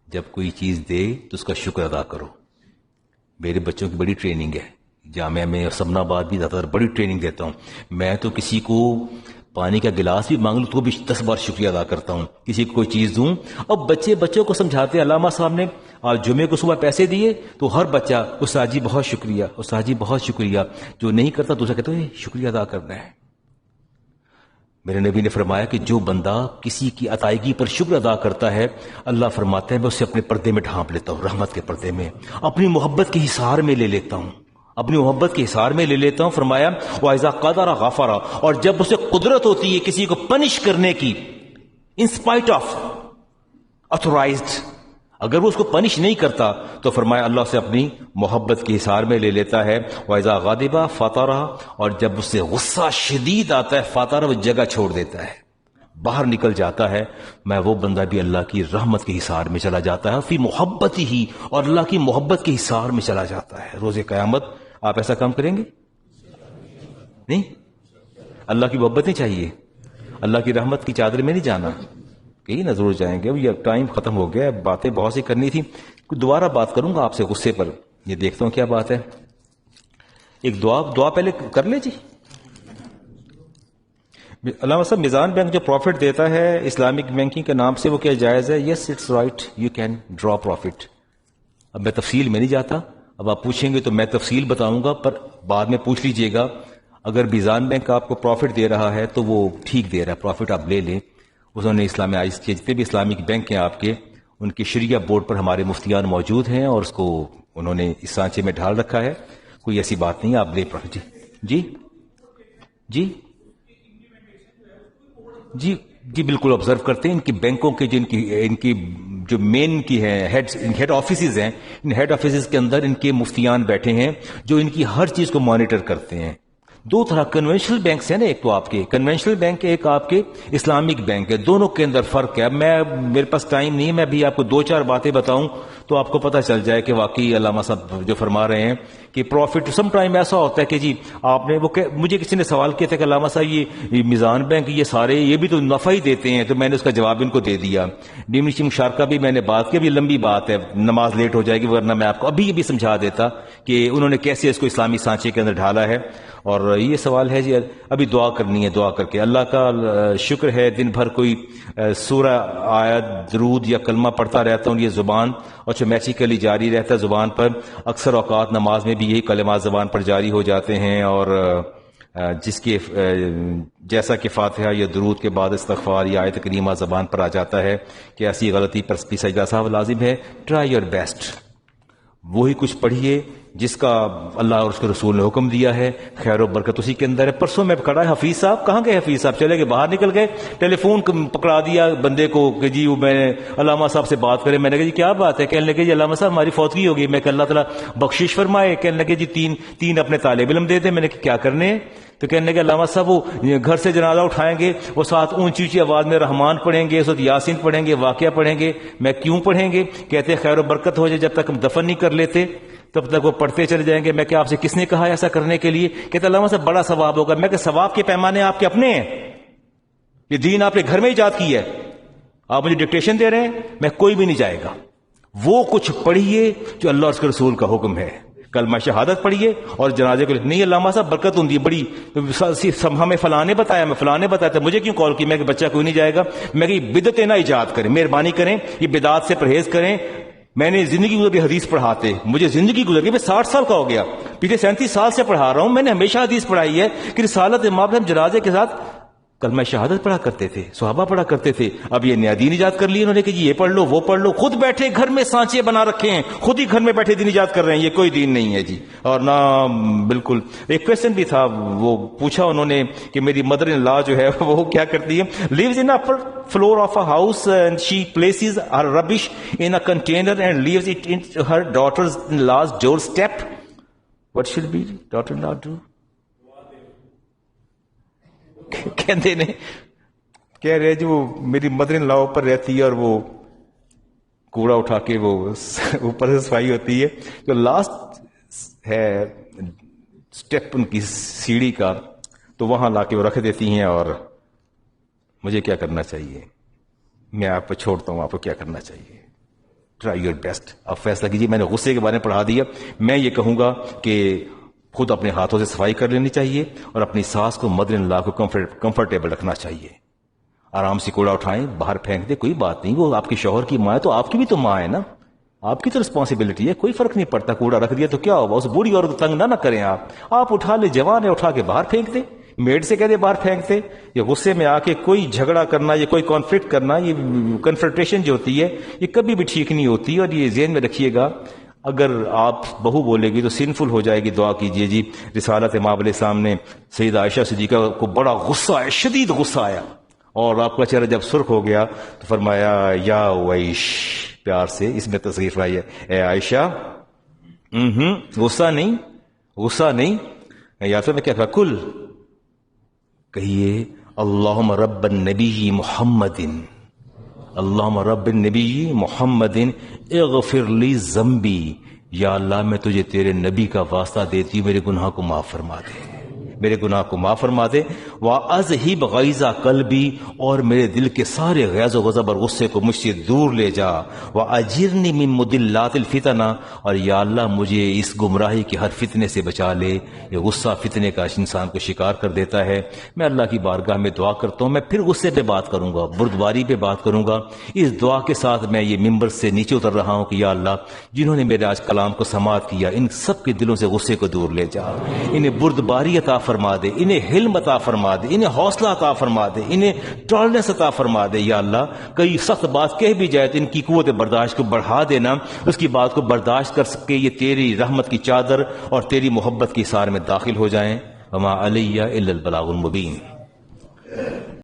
Speaker 1: جب کوئی چیز دے تو اس کا شکر ادا کرو. میرے بچوں کی بڑی ٹریننگ ہے جامعہ میں اور سمنا آباد بھی زیادہ تر بڑی ٹریننگ دیتا ہوں. میں تو کسی کو پانی کا گلاس بھی مانگ لوں تو بھی 10 بار شکریہ ادا کرتا ہوں. کسی کو کوئی چیز دوں، اب بچوں کو سمجھاتے ہیں. علامہ صاحب نے آج جمعے کو صبح پیسے دیے تو ہر بچہ استاد جی بہت شکریہ، استاد جی بہت شکریہ. جو نہیں کرتا دوسرا کہتا ہے شکریہ ادا کرنا ہے. میرے نبی نے فرمایا کہ جو بندہ کسی کی عطائیگی پر شکر ادا کرتا ہے، اللہ فرماتا ہے میں اسے اپنے پردے میں ڈھانپ لیتا ہوں، رحمت کے پردے میں، اپنی محبت کے حصار میں لے لیتا ہوں، اپنی محبت کے حصار میں لے لیتا ہوں. فرمایا وَإِذَا قَدَرَ غَفَرَ، اور جب اسے قدرت ہوتی ہے کسی کو پنش کرنے کی، ان اسپائٹ آف اتھورائزڈ، اگر وہ اس کو پنش نہیں کرتا تو فرمایا اللہ سے اپنی محبت کے حصار میں لے لیتا ہے. وَإِذَا غَضِبَ فَطَرَ، اور جب اس سے غصہ شدید آتا ہے، فَطَرَ، وہ جگہ چھوڑ دیتا ہے، باہر نکل جاتا ہے. میں وہ بندہ بھی اللہ کی رحمت کے حصار میں چلا جاتا ہے، فی محبت ہی، اور اللہ کی محبت کے حصار میں چلا جاتا ہے. روز قیامت آپ ایسا کام کریں گے؟ نہیں، اللہ کی محبت نہیں چاہیے، اللہ کی رحمت کی چادر میں نہیں جانا. کہیں نہ ضرور جائیں گے. اب یہ ٹائم ختم ہو گیا، باتیں بہت سی کرنی تھی. دوبارہ بات کروں گا آپ سے غصے پر. یہ دیکھتا ہوں کیا بات ہے. ایک دعا پہلے کر لیں جی. علامہ صاحب میزان بینک جو پروفٹ دیتا ہے اسلامک بینکنگ کے نام سے، وہ کیا جائز ہے؟ Yes it's right, you can draw profit. اب میں تفصیل میں نہیں جاتا، اب آپ پوچھیں گے تو میں تفصیل بتاؤں گا، پر بعد میں پوچھ لیجئے گا. اگر میزان بینک آپ کو پروفٹ دے رہا ہے تو وہ ٹھیک دے رہا ہے، پروفٹ آپ لے لیں. انہوں نے اسلامائز کیے، جتنے بھی اسلامک بینک ہیں آپ کے، ان کے شریعہ بورڈ پر ہمارے مفتیان موجود ہیں اور اس کو انہوں نے اس سانچے میں ڈھال رکھا ہے. کوئی ایسی بات نہیں، آپ لے پروفٹ. جی جی جی جی بالکل آبزرو کرتے ہیں. ان کی بینکوں کے ان کی جو مین کی ہیں ہیڈ آفیسز ہیں، ان ہیڈ آفیسز کے اندر ان کے مفتیان بیٹھے ہیں جو ان کی ہر چیز کو مانیٹر کرتے ہیں. دو طرح کنونشنل بینکس ہیں نا، ایک تو آپ کے کنونشنل بینک ہے، ایک آپ کے اسلامک بینک ہے. دونوں کے اندر فرق ہے. میرے پاس ٹائم نہیں ہے، میں بھی آپ کو 2-4 باتیں بتاؤں تو آپ کو پتہ چل جائے کہ واقعی علامہ صاحب جو فرما رہے ہیں کہ پروفٹ سم ٹائم ایسا ہوتا ہے کہ جی آپ نے مجھے کسی نے سوال کیا تھا کہ علامہ صاحب یہ میزان بینک یہ سارے یہ بھی تو نفع ہی دیتے ہیں، تو میں نے اس کا جواب ان کو دے دیا. ڈیمنیشن مشارکہ بھی میں نے بات کی، ابھی لمبی بات ہے، نماز لیٹ ہو جائے گی، ورنہ میں آپ کو ابھی سمجھا دیتا کہ انہوں نے کیسے اس کو اسلامی سانچے کے اندر ڈھالا ہے. اور یہ سوال ہے جی ابھی دعا کرنی ہے. دعا کر کے اللہ کا شکر ہے دن بھر کوئی سورہ، آیت، درود یا کلمہ پڑھتا رہتا ہوں. یہ زبان آٹومیٹیکلی جاری رہتا ہے زبان پر. اکثر اوقات نماز میں بھی یہی کلمات زبان پر جاری ہو جاتے ہیں، اور جس کے جیسا کہ فاتحہ یا درود کے بعد استغفار یا آیت کریمہ زبان پر آ جاتا ہے کہ ایسی غلطی پر بھی سجدہ صاحب لازم ہے. ٹرائی یور بیسٹ، وہی کچھ پڑھیے جس کا اللہ اور اس کے رسول نے حکم دیا ہے. خیر و برکت اسی کے اندر ہے. پرسوں میں پکڑا ہے حفیظ صاحب، کہاں گئے حفیظ صاحب؟ چلے گئے باہر نکل گئے. ٹیلی فون پکڑا دیا بندے کو کہ جی میں علامہ صاحب سے بات کرے. میں نے کہا جی کیا بات ہے؟ کہنے لگے جی علامہ صاحب ہماری فوتگی ہو گئی. میں کہ اللہ تعالیٰ بخشش فرمائے. کہنے لگے جی تین اپنے طالب علم دے دیں. میں نے کہا کیا کرنے ہیں؟ تو کہنے لگے علامہ صاحب وہ گھر سے جنازہ اٹھائیں گے، وہ ساتھ اونچی اونچی آواز میں رحمان پڑھیں گے، اس وقت یاسین پڑھیں گے، واقعہ پڑھیں گے. میں کیوں پڑھیں گے؟ کہتے خیر و برکت ہو جائے، جب تک ہم دفن نہیں کر لیتے تب تک وہ پڑھتے چلے جائیں گے. میں کہ آپ سے کس نے کہا ایسا کرنے کے لیے؟ کہتے علامہ صاحب بڑا ثواب ہوگا. میں کہ ثواب کے پیمانے آپ کے اپنے ہیں، یہ دین آپ نے گھر میں ایجاد کی ہے. آپ مجھے ڈکٹیشن دے رہے ہیں، میں کوئی بھی نہیں جائے گا. وہ کچھ پڑھیے جو اللہ اور اس کے رسول کا حکم ہے. کلمہ شہادت پڑھیے اور جنازے کو نہیں علامہ صاحب برکت ہوتی ہے بڑی، ہمیں فلاں نے بتایا، میں فلاں نے بتایا تھا. مجھے کیوں کال کی؟ میں کہ بچہ کوئی نہیں جائے گا. میں کہ بدعتیں نہ ایجاد کریں، مہربانی کریں، یہ بدعات سے پرہیز کریں. میں نے زندگی گزر حدیث پڑھاتے، مجھے زندگی گزر گئی، میں 60 سال کا ہو گیا، پیچھے 37 سال سے پڑھا رہا ہوں. میں نے ہمیشہ حدیث پڑھائی ہے کہ رسالت امام ہم جنازے کے ساتھ کلمہ شہادت پڑھا کرتے تھے، صحابہ پڑھا کرتے تھے. اب یہ نیا دین ایجاد کر لیے انہوں نے کہ جی یہ پڑھ لو وہ پڑھ لو. خود بیٹھے گھر میں سانچے بنا رکھے ہیں، خود ہی گھر میں بیٹھے دین ایجاد کر رہے ہیں. یہ کوئی دین نہیں ہے جی. اور نہ بالکل. ایک کویسچن بھی تھا، وہ پوچھا انہوں نے کہ میری مدر ان لا جو ہے وہ کیا کرتی ہے؟ Leaves in upper floor of a house and she places her rubbish in a container and leaves it in her daughters in laws doorstep. What should the daughter in law do? کہتے نے کہہ رہے جو میری مدر ان لا اوپر رہتی ہے اور وہ کوڑا اٹھا کے وہ اوپر سے صفائی ہوتی ہے. جو لاسٹ ہے اسٹیپ ان کی سیڑھی کا، تو وہاں لا کے وہ رکھ دیتی ہیں. اور مجھے کیا کرنا چاہیے؟ میں آپ پہ چھوڑتا ہوں، آپ کو کیا کرنا چاہیے. Try your best. آپ فیصلہ کیجیے. میں نے غصے کے بارے میں پڑھا دیا. میں یہ کہوں گا کہ خود اپنے ہاتھوں سے صفائی کر لینی چاہیے اور اپنی ساس کو مدر ان لا کو کمفرٹیبل رکھنا چاہیے. آرام سے کوڑا اٹھائیں، باہر پھینک دیں، کوئی بات نہیں. وہ آپ کے شوہر کی ماں ہے تو آپ کی بھی تو ماں ہے نا، آپ کی تو رسپانسبلٹی ہے. کوئی فرق نہیں پڑتا. کوڑا رکھ دیا تو کیا ہوگا؟ اس بوڑھی عورت کو تنگ نہ کریں. آپ اٹھا لیں، جوان ہے، اٹھا کے باہر پھینک دیں. میڈ سے کہہ دے باہر پھینک دے. یہ غصے میں آ کے کوئی جھگڑا کرنا یا کوئی کانفلکٹ کرنا، یہ کنفرنٹیشن جو ہوتی ہے یہ کبھی بھی ٹھیک نہیں ہوتی. اور یہ ذہن میں رکھیے گا، اگر آپ بہو بولے گی تو سینفل ہو جائے گی. دعا کیجیے جی رسالت امام علیہ السلام نے سیدہ عائشہ صدیقہ کو بڑا غصہ آیا، شدید غصہ آیا، اور آپ کا چہرہ جب سرخ ہو گیا تو فرمایا یا ویش، پیار سے اس میں تصریف آئی ہے، اے عائشہ غصہ نہیں، غصہ نہیں. یا تو میں کیا کہا، کل کہیے اللہم رب النبی محمد، اللہم رب النبی محمد اغفر لی ذنبی. یا اللہ میں تجھے تیرے نبی کا واسطہ دیتی ہوں، میرے گناہ کو معاف فرما دے، میرے گناہ کو معاف فرما دے. وَأَذْهِبْ غَيْظَ قَلْبِي، اور میرے دل کے سارے غیظ و غضب اور غصے کو مجھ سے دور لے جا. وَأَجِرْنِي مِن مُضِلَّاتِ الْفِتَنَ، اور یا اللہ مجھے اس گمراہی کے ہر فتنے سے بچا لے. یہ غصہ فتنے کا انسان کو شکار کر دیتا ہے. میں اللہ کی بارگاہ میں دعا کرتا ہوں. میں پھر غصے پہ بات کروں گا، بردباری پہ بات کروں گا. اس دعا کے ساتھ میں یہ ممبر سے نیچے اتر رہا ہوں کہ یا اللہ جنہوں نے میرے آج کلام کو سماعت کیا، ان سب کے دلوں سے غصے کو دور لے جا. انہیں بردباری عطا فرما دے، انہیں حلم عطا فرما دے، انہیں حوصلہ عطا فرما دے، انہیں ٹالرنس عطا فرما دے. یا اللہ کئی سخت بات کہہ بھی جائے تو ان کی قوت برداشت کو بڑھا دینا، اس کی بات کو برداشت کر سکے یہ تیری رحمت کی چادر اور تیری محبت کی سار میں داخل ہو جائیں. وما علیہ الا البلاغ المبین.